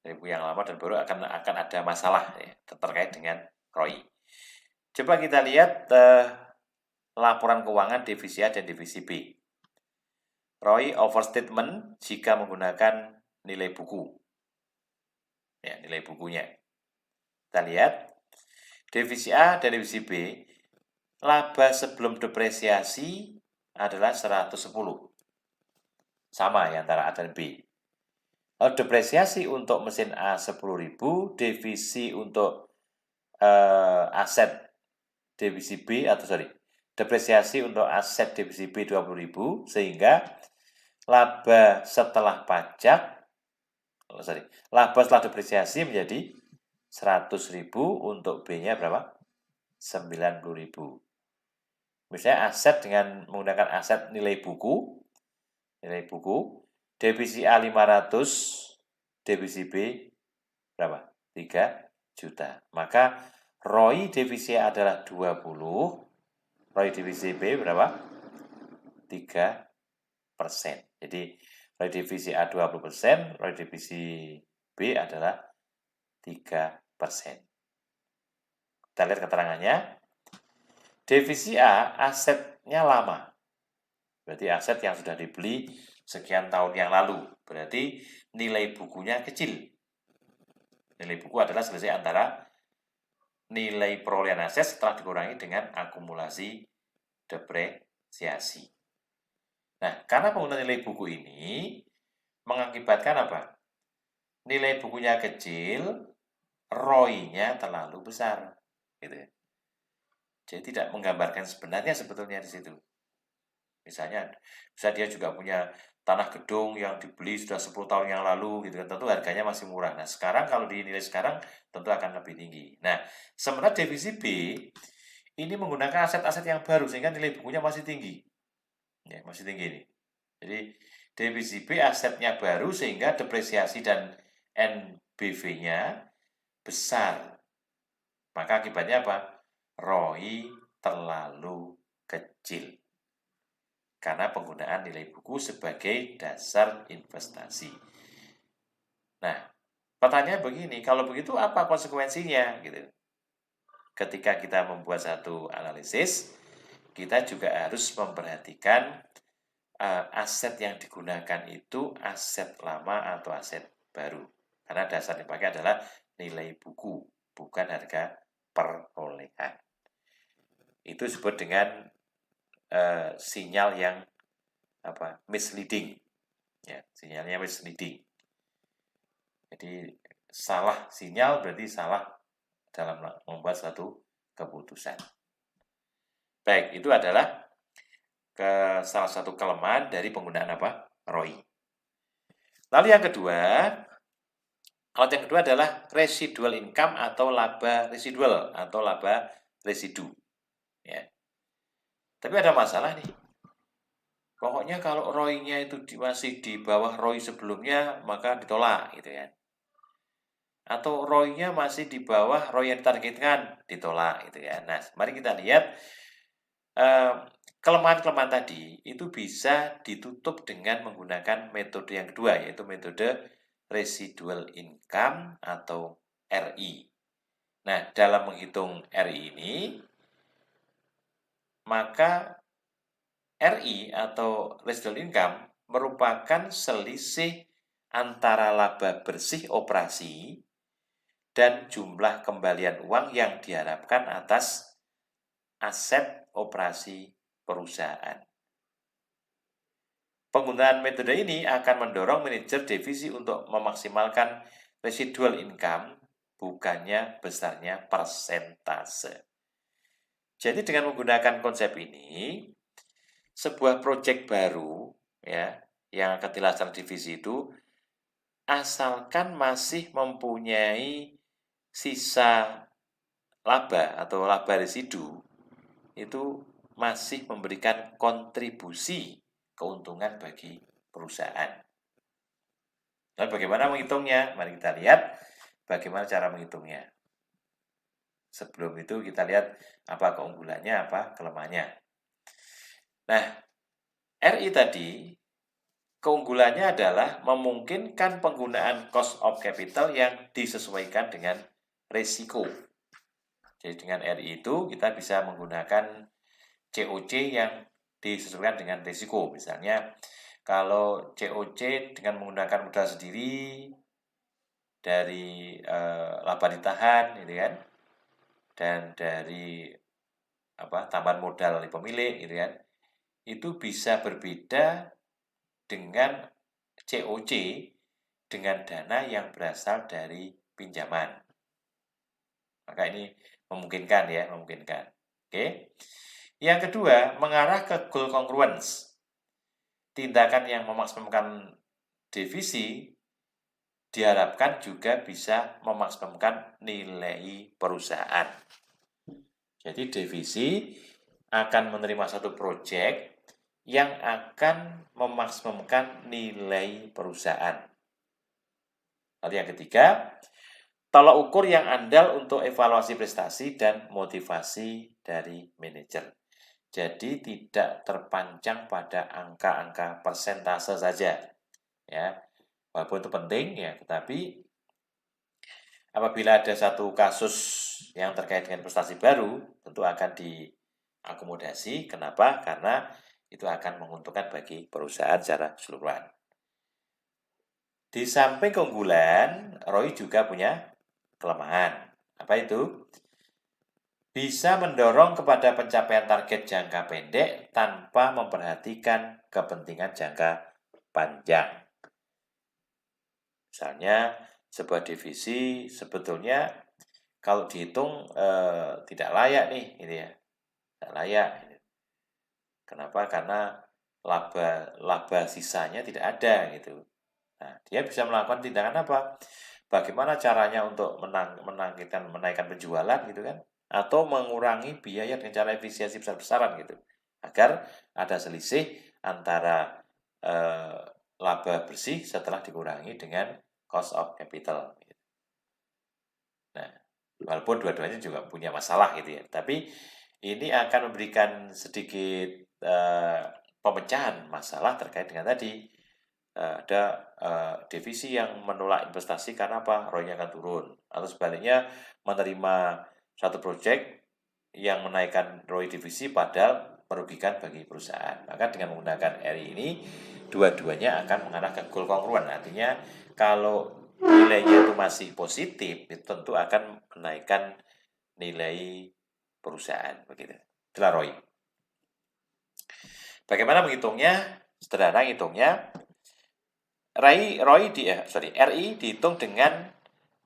Nilai buku yang lama dan baru akan ada masalah, ya, terkait dengan ROI. Coba kita lihat laporan keuangan divisi A dan divisi B. ROI overstatement jika menggunakan nilai buku. Ya, nilai bukunya. Kita lihat. Divisi A dan divisi B, laba sebelum depresiasi adalah 110. Sama ya antara A dan B. Lalu depresiasi untuk mesin A 10.000, divisi untuk aset divisi B, depresiasi untuk aset divisi B 20.000, sehingga laba setelah pajak, laba setelah depresiasi menjadi 100.000, untuk B-nya berapa? 90.000. Misalnya aset dengan menggunakan aset nilai buku, divisi A 500, divisi B berapa? 3 juta. Maka ROI divisi A adalah 20, ROI divisi B berapa? 3%. Jadi ROI divisi A 20%, ROI divisi B adalah 3%. Kita lihat keterangannya. Divisi A asetnya lama. Berarti aset yang sudah dibeli sekian tahun yang lalu. Berarti nilai bukunya kecil. Nilai buku adalah selisih antara nilai perolehan aset setelah dikurangi dengan akumulasi depresiasi. Nah, karena penggunaan nilai buku ini mengakibatkan apa? Nilai bukunya kecil, ROI-nya terlalu besar. Gitu ya. Jadi tidak menggambarkan sebenarnya sebetulnya di situ. Misalnya, bisa dia juga punya tanah gedung yang dibeli sudah 10 tahun yang lalu, gitu kan, tentu harganya masih murah. Nah, sekarang kalau dinilai sekarang, tentu akan lebih tinggi. Nah, sementara divisi B, ini menggunakan aset-aset yang baru, sehingga nilai bukunya masih tinggi. Ya, masih tinggi ini. Jadi, divisi B asetnya baru, sehingga depresiasi dan NBV-nya besar. Maka akibatnya apa? ROI terlalu kecil. Karena penggunaan nilai buku sebagai dasar investasi. Nah, pertanyaan begini, kalau begitu apa konsekuensinya? Gitu. Ketika kita membuat satu analisis, kita juga harus memperhatikan aset yang digunakan itu aset lama atau aset baru. Karena dasar yang dipakai adalah nilai buku, bukan harga perolehan. Itu disebut dengan sinyal yang misleading. Ya, sinyalnya misleading. Jadi salah sinyal berarti salah dalam membuat satu keputusan. Baik, itu adalah salah satu kelemahan dari penggunaan ROI. Lalu yang kedua adalah residual income atau laba residual atau laba residu. Ya. Tapi ada masalah nih. Pokoknya kalau ROI-nya itu masih di bawah ROI sebelumnya, maka ditolak gitu ya. Atau ROI-nya masih di bawah ROI yang ditargetkan, ditolak gitu ya. Nah, mari kita lihat kelemahan-kelemahan tadi itu bisa ditutup dengan menggunakan metode yang kedua, yaitu metode residual income atau RI. Nah, dalam menghitung RI ini, maka RI atau residual income merupakan selisih antara laba bersih operasi dan jumlah kembalian uang yang diharapkan atas aset operasi perusahaan. Penggunaan metode ini akan mendorong manajer divisi untuk memaksimalkan residual income, bukannya besarnya persentase. Jadi dengan menggunakan konsep ini, sebuah proyek baru ya yang akan dilaksanakan divisi itu, asalkan masih mempunyai sisa laba atau laba residu, itu masih memberikan kontribusi keuntungan bagi perusahaan. Nah, bagaimana menghitungnya? Mari kita lihat bagaimana cara menghitungnya. Sebelum itu kita lihat apa keunggulannya, apa kelemahannya. Nah, RI tadi keunggulannya adalah memungkinkan penggunaan cost of capital yang disesuaikan dengan risiko. Jadi dengan RI itu kita bisa menggunakan COC yang disesuaikan dengan risiko. Misalnya kalau COC dengan menggunakan modal sendiri dari laba ditahan, gitu kan, dan dari tambahan modal dari pemilik, gitu kan, itu bisa berbeda dengan COC dengan dana yang berasal dari pinjaman. Maka ini memungkinkan ya, memungkinkan. Oke. Yang kedua, mengarah ke goal congruence. Tindakan yang memaksimalkan divisi diharapkan juga bisa memaksimalkan nilai perusahaan. Jadi divisi akan menerima satu proyek yang akan memaksimumkan nilai perusahaan. Lalu yang ketiga, tolak ukur yang andal untuk evaluasi prestasi dan motivasi dari manajer. Jadi tidak terpancang pada angka-angka persentase saja. Ya, walaupun itu penting ya, tetapi apabila ada satu kasus yang terkait dengan prestasi baru, tentu akan diakomodasi. Kenapa? Karena itu akan menguntungkan bagi perusahaan secara keseluruhan. Di samping keunggulan, ROI juga punya kelemahan. Apa itu? Bisa mendorong kepada pencapaian target jangka pendek tanpa memperhatikan kepentingan jangka panjang. Misalnya, sebuah divisi sebetulnya kalau dihitung tidak layak nih, gitu ya. Tidak layak. Kenapa? Karena laba sisanya tidak ada, gitu. Nah, dia bisa melakukan tindakan apa? Bagaimana caranya untuk menaikkan penjualan, gitu kan? Atau mengurangi biaya dengan cara efisiensi besar-besaran gitu, agar ada selisih antara laba bersih setelah dikurangi dengan cost of capital. Nah, walaupun dua-duanya juga punya masalah gitu ya, tapi ini akan memberikan sedikit pemecahan masalah terkait dengan tadi ada divisi yang menolak investasi karena apa? ROI-nya akan turun, atau sebaliknya menerima satu proyek yang menaikkan ROI divisi padahal merugikan bagi perusahaan. Maka dengan menggunakan RI ini, dua-duanya akan mengarah ke goal congruent. Artinya kalau nilainya itu masih positif, itu tentu akan menaikkan nilai perusahaan. Begitu. Itulah ROI. Bagaimana menghitungnya? Sederhana hitungnya. RI dihitung dengan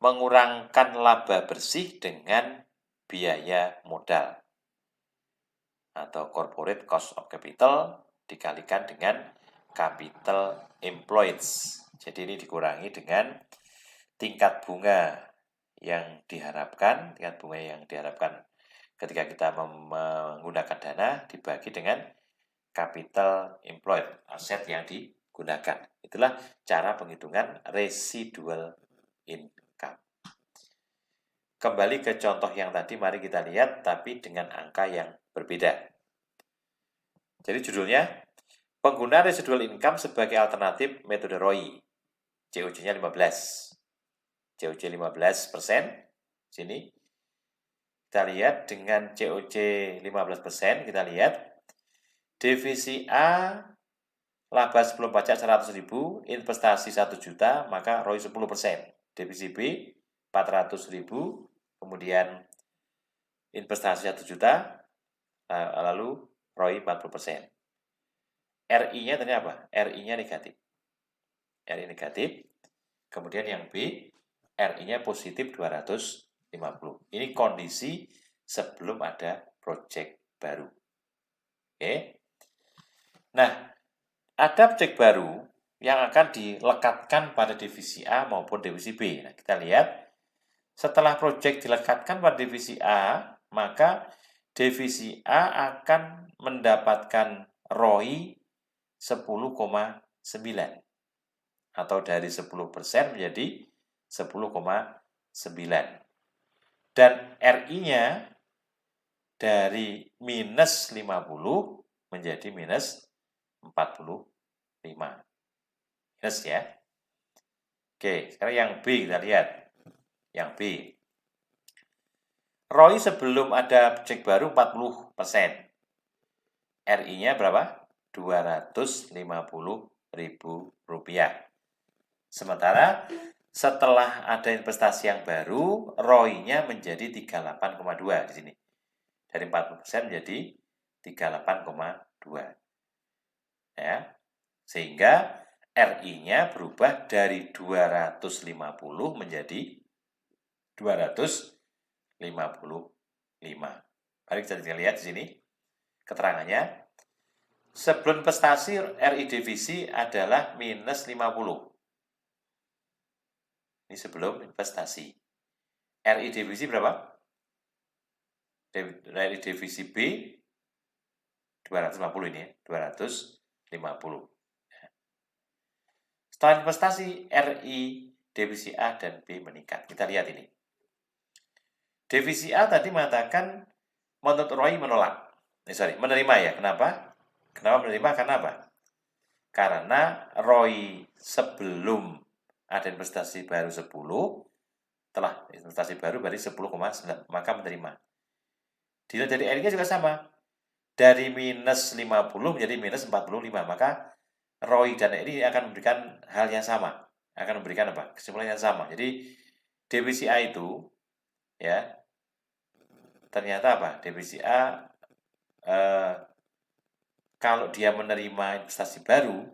mengurangkan laba bersih dengan biaya modal atau corporate cost of capital dikalikan dengan capital employed. Jadi ini dikurangi dengan tingkat bunga yang diharapkan, ketika kita menggunakan dana dibagi dengan capital employed, aset yang digunakan. Itulah cara penghitungan residual income. Kembali ke contoh yang tadi, mari kita lihat tapi dengan angka yang berbeda. Jadi judulnya, penggunaan residual income sebagai alternatif metode ROI. COC-nya 15. COC 15%. Sini. Kita lihat dengan COC 15%, kita lihat divisi A laba sebelum pajak 100.000, investasi 1 juta, maka ROI 10%. Divisi B 400.000, kemudian investasi 1 juta, lalu ROI 40%. RI-nya tadi apa? RI-nya negatif. RI negatif. Kemudian yang B, RI-nya positif 250. Ini kondisi sebelum ada project baru. Oke. Nah, ada project baru yang akan dilekatkan pada divisi A maupun divisi B. Nah, kita lihat, setelah project dilekatkan pada divisi A, maka divisi A akan mendapatkan ROI 10,9. Atau dari 10% menjadi 10,9. Dan RI-nya dari minus 50 menjadi minus 45. Minus ya. Oke, sekarang yang B kita lihat. Yang B. ROI sebelum ada project baru 40%. RI-nya berapa? Rp250.000. Sementara setelah ada investasi yang baru, ROI-nya menjadi 38,2 di sini. Dari 40% menjadi 38,2. Ya. Sehingga RI-nya berubah dari 250 menjadi 255. Mari kita lihat di sini keterangannya. Sebelum investasi, RI divisi adalah minus 50. Ini sebelum investasi. RI divisi berapa? RI divisi B 250 ini ya, 250. Setelah investasi, RI divisi A dan B meningkat. Kita lihat ini. Divisi A tadi mengatakan menurut ROI menolak. Menerima ya. Kenapa? Kenapa menerima? Karena apa? Karena ROI sebelum ada investasi baru 10, setelah investasi baru berarti 10,9, maka menerima. Dilihat dari RI-nya juga sama. Dari minus 50 menjadi minus 45, maka ROI dan RI akan memberikan hal yang sama. Akan memberikan apa? Kesimpulan yang sama. Jadi, divisi A itu, ya, ternyata apa? Divisi A, kalau dia menerima investasi baru,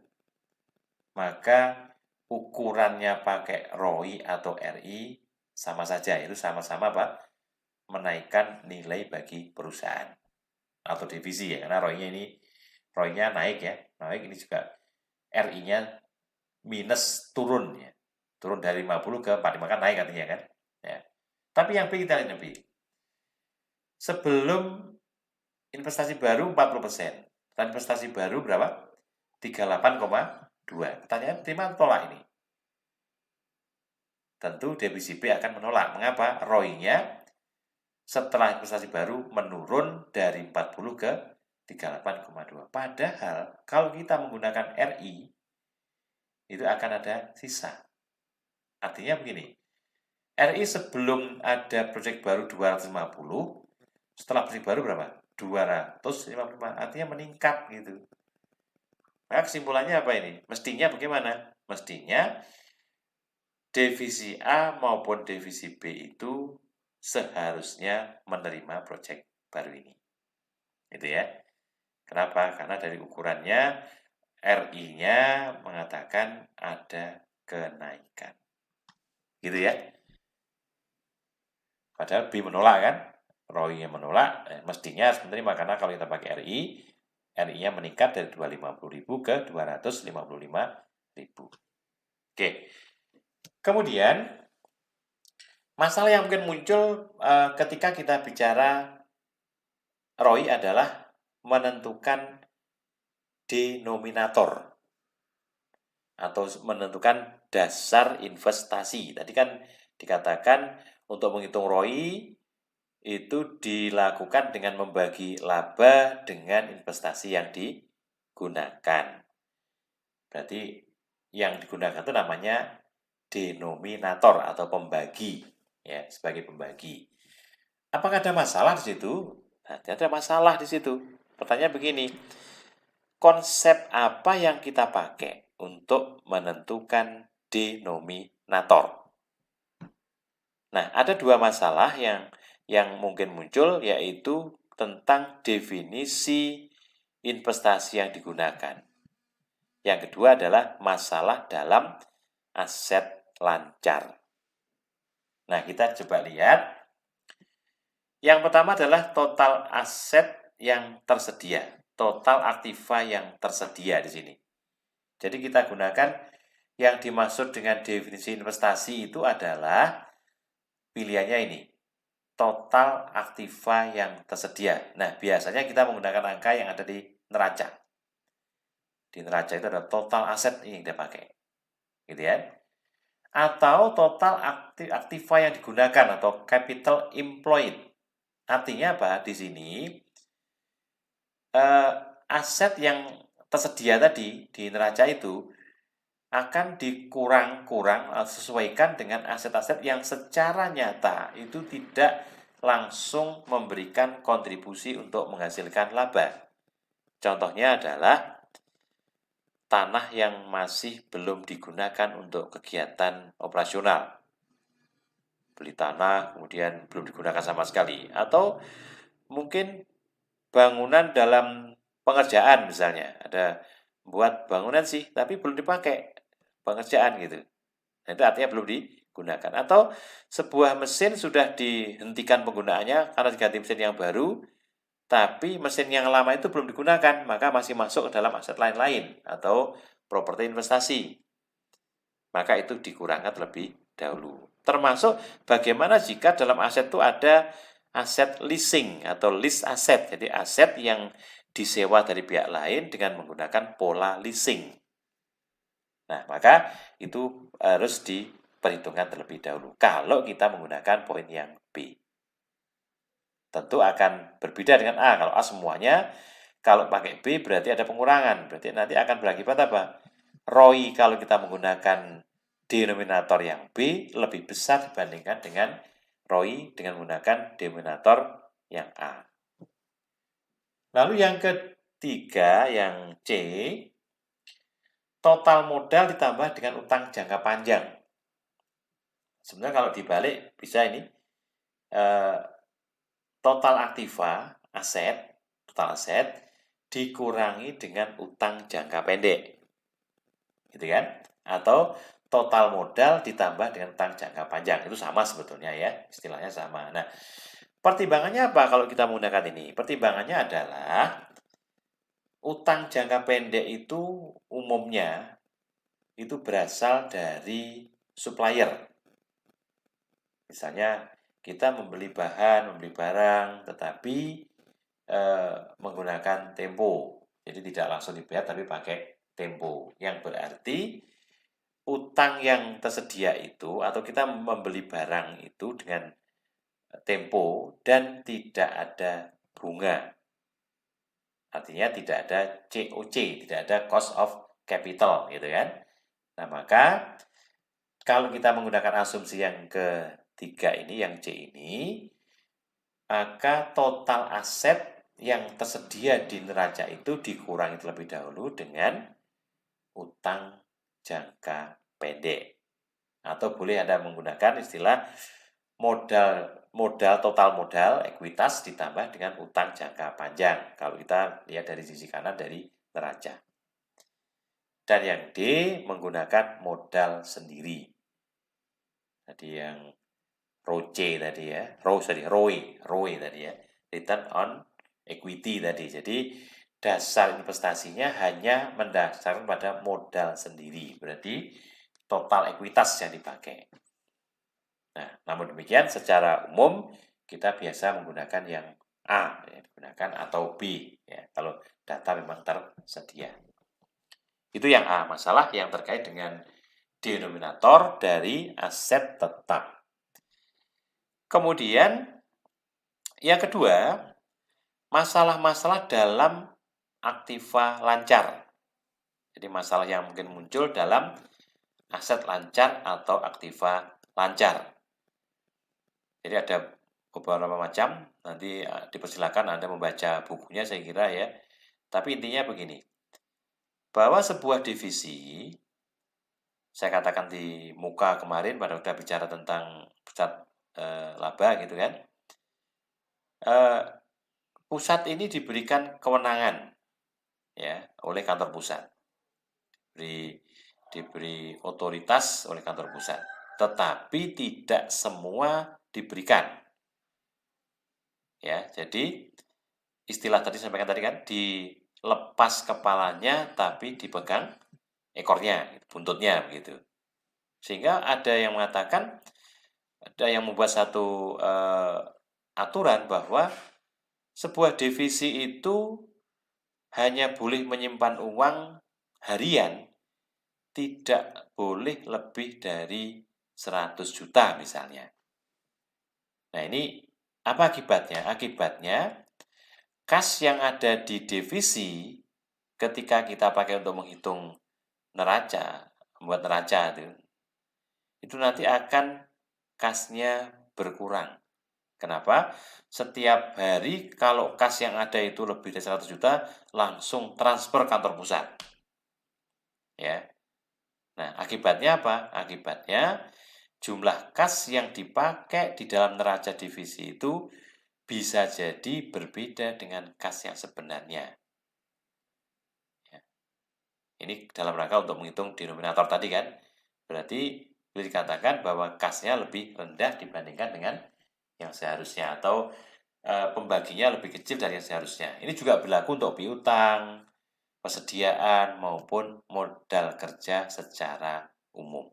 maka ukurannya pakai ROI atau RI sama saja. Itu sama-sama apa? Menaikkan nilai bagi perusahaan atau divisi ya. Karena ROI-nya naik ya. Naik ini juga RI-nya minus turun ya. Turun dari 50 ke 45 kan naik artinya kan. Ya. Tapi yang B kita lihat lebih. Sebelum investasi baru 40%. Dan investasi baru berapa? 38,2. Pertanyaan terima atau tolak ini? Tentu divisi B akan menolak. Mengapa? ROI-nya setelah investasi baru menurun dari 40 ke 38,2. Padahal kalau kita menggunakan RI, itu akan ada sisa. Artinya begini, RI sebelum ada proyek baru 250, setelah proyek baru berapa? 255, artinya meningkat gitu. Maka kesimpulannya apa ini? Mestinya bagaimana? Mestinya divisi A maupun divisi B itu seharusnya menerima proyek baru ini. Gitu ya. Kenapa? Karena dari ukurannya RI-nya mengatakan ada kenaikan. Gitu ya. Padahal B menolak kan? ROI-nya menolak, mestinya harus menerima. Karena kalau kita pakai RI, RI-nya meningkat dari 250.000 ke 255.000. Oke. Kemudian, masalah yang mungkin muncul ketika kita bicara ROI adalah menentukan denominator atau menentukan dasar investasi. Tadi kan dikatakan untuk menghitung ROI itu dilakukan dengan membagi laba dengan investasi yang digunakan. Berarti yang digunakan itu namanya denominator atau pembagi, ya, sebagai pembagi. Apakah ada masalah di situ? Nah, tidak ada masalah di situ. Pertanyaan begini, konsep apa yang kita pakai untuk menentukan denominator? Nah, ada dua masalah yang mungkin muncul, yaitu tentang definisi investasi yang digunakan. Yang kedua adalah masalah dalam aset lancar. Nah, kita coba lihat. Yang pertama adalah total aset yang tersedia, total aktiva yang tersedia di sini. Jadi kita gunakan yang dimaksud dengan definisi investasi itu adalah pilihannya ini, total aktiva yang tersedia. Nah, biasanya kita menggunakan angka yang ada di neraca. Di neraca itu ada total aset ini yang kita pakai. Gitu ya. Atau total aktiva yang digunakan atau capital employed. Artinya apa? Di sini aset yang tersedia tadi di neraca itu akan dikurang-kurang sesuaikan dengan aset-aset yang secara nyata itu tidak langsung memberikan kontribusi untuk menghasilkan laba. Contohnya adalah tanah yang masih belum digunakan untuk kegiatan operasional. Beli tanah kemudian belum digunakan sama sekali. Atau mungkin bangunan dalam pengerjaan misalnya. Ada buat bangunan sih tapi belum dipakai. Pengerjaan gitu. Nah, itu artinya belum digunakan. Atau sebuah mesin sudah dihentikan penggunaannya karena diganti mesin yang baru, tapi mesin yang lama itu belum digunakan, maka masih masuk ke dalam aset lain-lain atau properti investasi. Maka itu dikurangkan terlebih dahulu. Termasuk bagaimana jika dalam aset itu ada aset leasing atau lease aset. Jadi aset yang disewa dari pihak lain dengan menggunakan pola leasing. Nah, maka itu harus diperhitungkan terlebih dahulu. Kalau kita menggunakan poin yang B. Tentu akan berbeda dengan A. Kalau A semuanya, kalau pakai B berarti ada pengurangan. Berarti nanti akan berakibat apa? ROI kalau kita menggunakan denominator yang B lebih besar dibandingkan dengan ROI dengan menggunakan denominator yang A. Lalu yang ketiga, yang C, total modal ditambah dengan utang jangka panjang. Sebenarnya kalau dibalik bisa ini total aktiva total aset dikurangi dengan utang jangka pendek, gitu kan? Atau total modal ditambah dengan utang jangka panjang, itu sama sebetulnya ya, istilahnya sama. Nah, pertimbangannya apa kalau kita menggunakan ini? Pertimbangannya adalah utang jangka pendek itu umumnya itu berasal dari supplier. Misalnya kita membeli bahan, membeli barang, tetapi menggunakan tempo. Jadi tidak langsung dibayar tapi pakai tempo. Yang berarti utang yang tersedia itu atau kita membeli barang itu dengan tempo dan tidak ada bunga. Artinya tidak ada COC, tidak ada cost of capital, gitu kan. Nah, maka kalau kita menggunakan asumsi yang ketiga ini, yang C ini, maka total aset yang tersedia di neraca itu dikurangi terlebih dahulu dengan utang jangka pendek. Atau boleh Anda menggunakan istilah total modal ekuitas ditambah dengan utang jangka panjang. Kalau kita lihat dari sisi kanan dari neraca. Dan yang D menggunakan modal sendiri. Tadi yang ROCE tadi ya, ROE tadi ya, return on equity tadi. Jadi dasar investasinya hanya mendasarkan pada modal sendiri. Berarti total ekuitas yang dipakai. Nah, namun demikian secara umum kita biasa menggunakan yang A, ya, digunakan atau B, ya, kalau data memang tersedia. Itu yang A, masalah yang terkait dengan denominator dari aset tetap. Kemudian yang kedua, masalah-masalah dalam aktiva lancar. Jadi masalah yang mungkin muncul dalam aset lancar atau aktiva lancar. Jadi ada beberapa macam, nanti dipersilakan Anda membaca bukunya saya kira ya. Tapi intinya begini, bahwa sebuah divisi, saya katakan di muka kemarin pada udah bicara tentang pusat laba gitu kan, pusat ini diberikan kewenangan ya oleh kantor pusat. diberi otoritas oleh kantor pusat. Tetapi tidak semua diberikan. Ya, jadi istilah tadi sampaikan tadi kan, dilepas kepalanya tapi dipegang ekornya, buntutnya begitu. Sehingga ada yang mengatakan, ada yang membuat satu aturan bahwa sebuah divisi itu hanya boleh menyimpan uang harian, tidak boleh lebih dari 100 juta misalnya. Nah, ini apa akibatnya? Akibatnya, kas yang ada di divisi ketika kita pakai untuk menghitung neraca, membuat neraca itu nanti akan kasnya berkurang. Kenapa? Setiap hari kalau kas yang ada itu lebih dari 100 juta, langsung transfer kantor pusat. Ya. Nah, akibatnya apa? Akibatnya jumlah kas yang dipakai di dalam neraca divisi itu bisa jadi berbeda dengan kas yang sebenarnya. Ya. Ini dalam rangka untuk menghitung denominator tadi kan. Berarti boleh dikatakan bahwa kasnya lebih rendah dibandingkan dengan yang seharusnya, atau pembaginya lebih kecil dari yang seharusnya. Ini juga berlaku untuk piutang, persediaan, maupun modal kerja secara umum.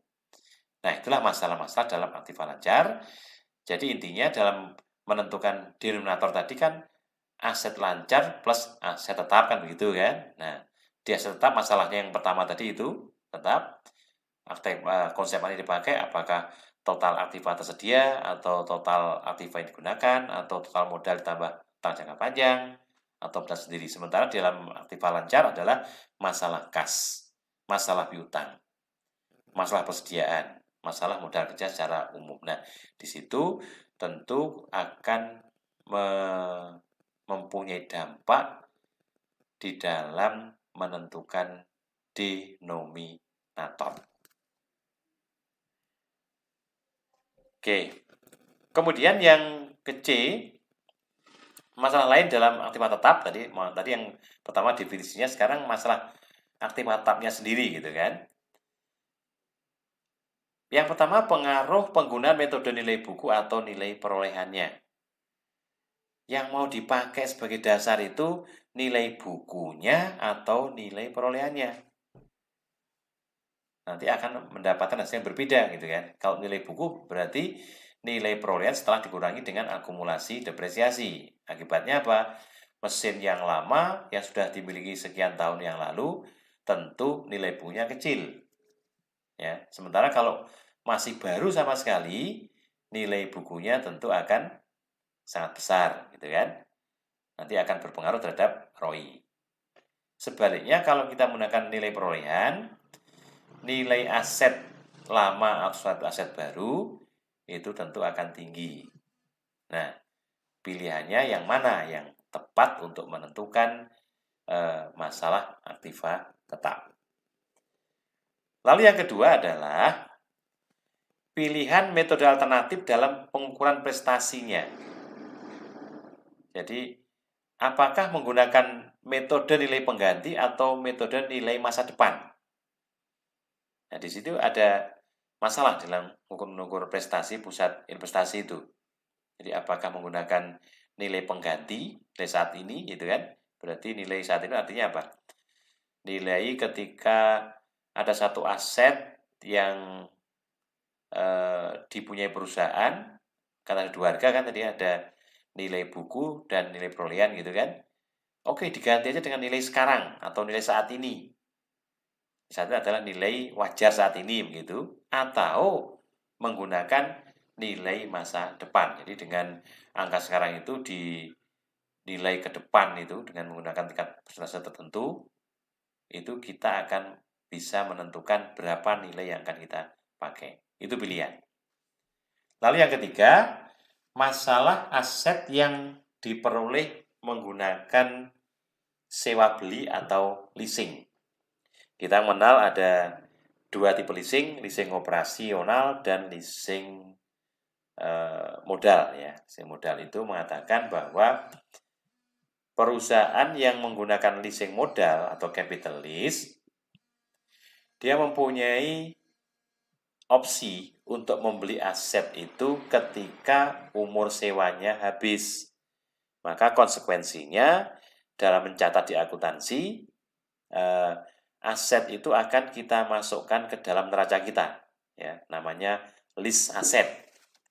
Nah, itulah masalah-masalah dalam aktiva lancar. Jadi intinya dalam menentukan denominator tadi kan aset lancar plus aset tetap kan begitu kan. Nah, di aset tetap masalahnya yang pertama tadi itu tetap konsep ini dipakai apakah total aktiva tersedia atau total aktiva yang digunakan atau total modal ditambah utang jangka panjang atau benar sendiri. Sementara dalam aktiva lancar adalah masalah kas, masalah piutang, masalah persediaan, masalah modal kerja secara umum. Nah, di situ tentu akan mempunyai dampak di dalam menentukan denominator. Oke, kemudian yang ke C, masalah lain dalam aktiva tetap, tadi yang pertama definisinya, sekarang masalah aktiva tetapnya sendiri gitu kan. Yang pertama, pengaruh penggunaan metode nilai buku atau nilai perolehannya. Yang mau dipakai sebagai dasar itu nilai bukunya atau nilai perolehannya. Nanti akan mendapatkan hasil yang berbeda gitu kan. Kalau nilai buku berarti nilai perolehan setelah dikurangi dengan akumulasi depresiasi. Akibatnya apa? Mesin yang lama yang sudah dimiliki sekian tahun yang lalu tentu nilai bukunya kecil. Ya, sementara kalau masih baru sama sekali, nilai bukunya tentu akan sangat besar gitu kan. Nanti akan berpengaruh terhadap ROI. Sebaliknya kalau kita menggunakan nilai perolehan, nilai aset lama atau suatu aset baru itu tentu akan tinggi. Nah, pilihannya yang mana yang tepat untuk menentukan masalah aktiva tetap. Lalu yang kedua adalah pilihan metode alternatif dalam pengukuran prestasinya. Jadi, apakah menggunakan metode nilai pengganti atau metode nilai masa depan? Nah, di situ ada masalah dalam mengukur prestasi pusat investasi itu. Jadi apakah menggunakan nilai pengganti, nilai saat ini gitu kan. Berarti nilai saat ini artinya apa? Nilai ketika ada satu aset yang dipunyai perusahaan, kan ada dua harga kan, tadi ada nilai buku dan nilai perolehan gitu kan. Oke, diganti aja dengan nilai sekarang atau nilai saat ini. Satu adalah nilai wajar saat ini begitu, atau menggunakan nilai masa depan. Jadi dengan angka sekarang itu dinilai ke depan itu dengan menggunakan tingkat persentase tertentu, itu kita akan bisa menentukan berapa nilai yang akan kita pakai. Itu pilihan. Lalu yang ketiga, masalah aset yang diperoleh menggunakan sewa beli atau leasing. Kita mengenal ada dua tipe leasing operasional dan leasing modal ya. Leasing modal itu mengatakan bahwa perusahaan yang menggunakan leasing modal atau capital lease dia mempunyai opsi untuk membeli aset itu ketika umur sewanya habis. Maka konsekuensinya dalam mencatat di akuntansi, aset itu akan kita masukkan ke dalam neraca kita, ya, namanya list aset,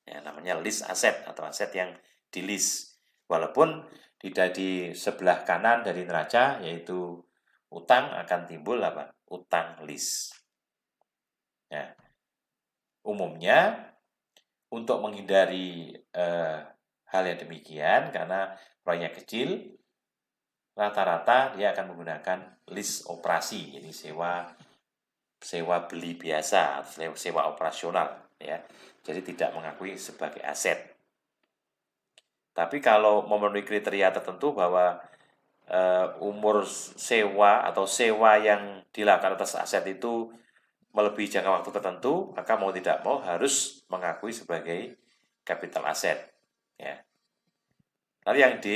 ya, namanya list aset atau aset yang di list. Walaupun tidak di sebelah kanan dari neraca, yaitu utang, akan timbul apa? Utang list. Ya. Umumnya untuk menghindari hal yang demikian, karena proyek kecil, rata-rata dia akan menggunakan list operasi, jadi sewa beli biasa, sewa operasional, ya. Jadi tidak mengakui sebagai aset. Tapi kalau memenuhi kriteria tertentu bahwa umur sewa atau sewa yang dilakukan atas aset itu melebihi jangka waktu tertentu, maka mau tidak mau harus mengakui sebagai capital asset. Ya. Lalu yang D,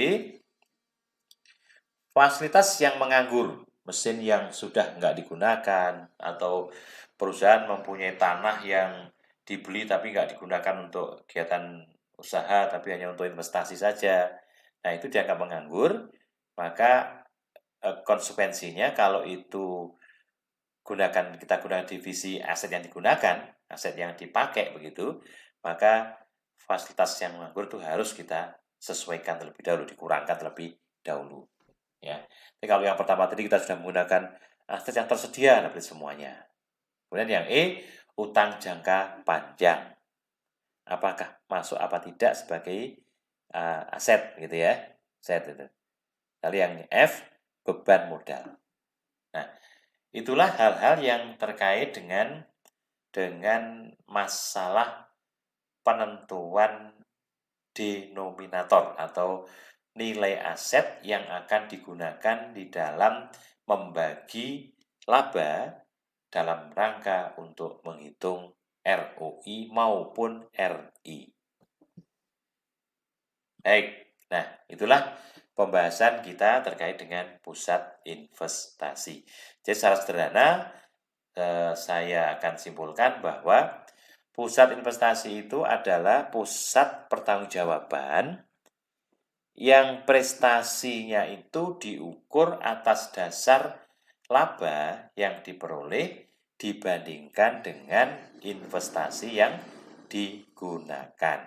fasilitas yang menganggur, mesin yang sudah nggak digunakan, atau perusahaan mempunyai tanah yang dibeli tapi nggak digunakan untuk kegiatan usaha, tapi hanya untuk investasi saja. Nah, itu dianggap menganggur, maka konsekuensinya kalau itu kita gunakan divisi aset yang digunakan, aset yang dipakai begitu, maka fasilitas yang menganggur itu harus kita sesuaikan terlebih dahulu, dikurangkan terlebih dahulu. Ya. Tapi kalau yang pertama tadi kita sudah menggunakan aset yang tersedia dapat semuanya. Kemudian yang E, utang jangka panjang. Apakah masuk apa tidak sebagai aset gitu ya? Aset itu. Lalu yang F, beban modal. Nah, itulah hal-hal yang terkait dengan masalah penentuan denominator atau nilai aset yang akan digunakan di dalam membagi laba dalam rangka untuk menghitung ROI maupun RI. Baik, nah itulah pembahasan kita terkait dengan pusat investasi. Jadi secara sederhana, saya akan simpulkan bahwa pusat investasi itu adalah pusat pertanggungjawaban yang prestasinya itu diukur atas dasar laba yang diperoleh dibandingkan dengan investasi yang digunakan.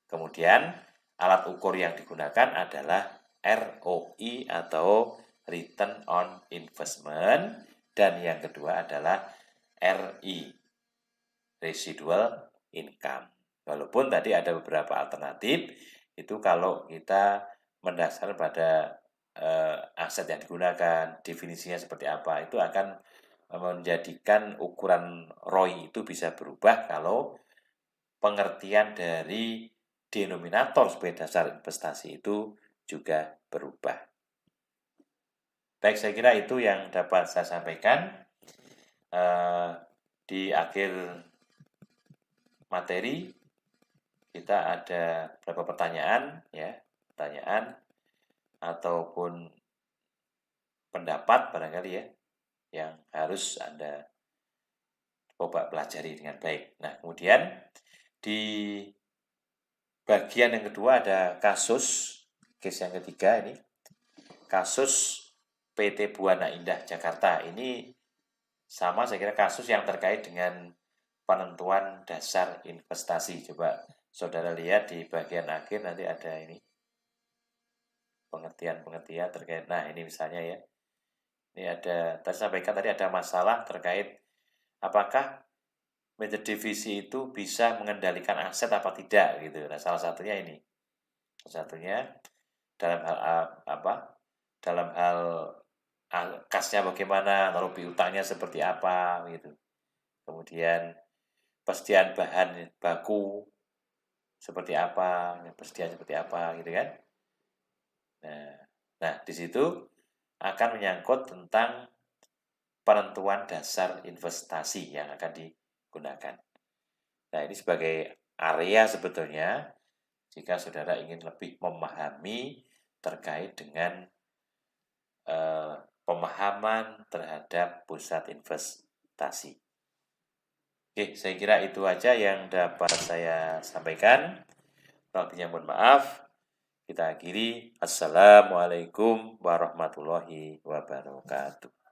Kemudian alat ukur yang digunakan adalah ROI atau Return on Investment, dan yang kedua adalah RI, Residual Income. Walaupun tadi ada beberapa alternatif, itu kalau kita mendasar pada aset yang digunakan, definisinya seperti apa, itu akan menjadikan ukuran ROI itu bisa berubah kalau pengertian dari denominator sebagai dasar investasi itu juga berubah. Baik, saya kira itu yang dapat saya sampaikan. Di akhir materi kita ada beberapa pertanyaan, ya, pertanyaan ataupun pendapat barangkali ya, yang harus Anda coba pelajari dengan baik. Nah, kemudian di bagian yang kedua ada kasus, case yang ketiga ini, kasus PT Buana Indah Jakarta. Ini sama saya kira kasus yang terkait dengan penentuan dasar investasi. Coba saudara lihat di bagian akhir nanti ada ini pengertian-pengertian terkait. Nah, ini misalnya ya. Ini ada, tadi sampaikan tadi ada masalah terkait apakah manajer divisi itu bisa mengendalikan aset apa tidak gitu. Nah, salah satunya ini. Salah satunya dalam hal apa? Dalam hal kasnya bagaimana, lalu piutangnya seperti apa gitu. Kemudian persediaan bahan baku seperti apa, persediaan seperti apa gitu kan. Nah, di situ akan menyangkut tentang penentuan dasar investasi yang akan digunakan. Nah, ini sebagai area sebetulnya jika saudara ingin lebih memahami terkait dengan pemahaman terhadap pusat investasi. adaptasi. Oke, saya kira itu aja yang dapat saya sampaikan. Waktunya mohon maaf. Kita akhiri. Assalamualaikum warahmatullahi wabarakatuh.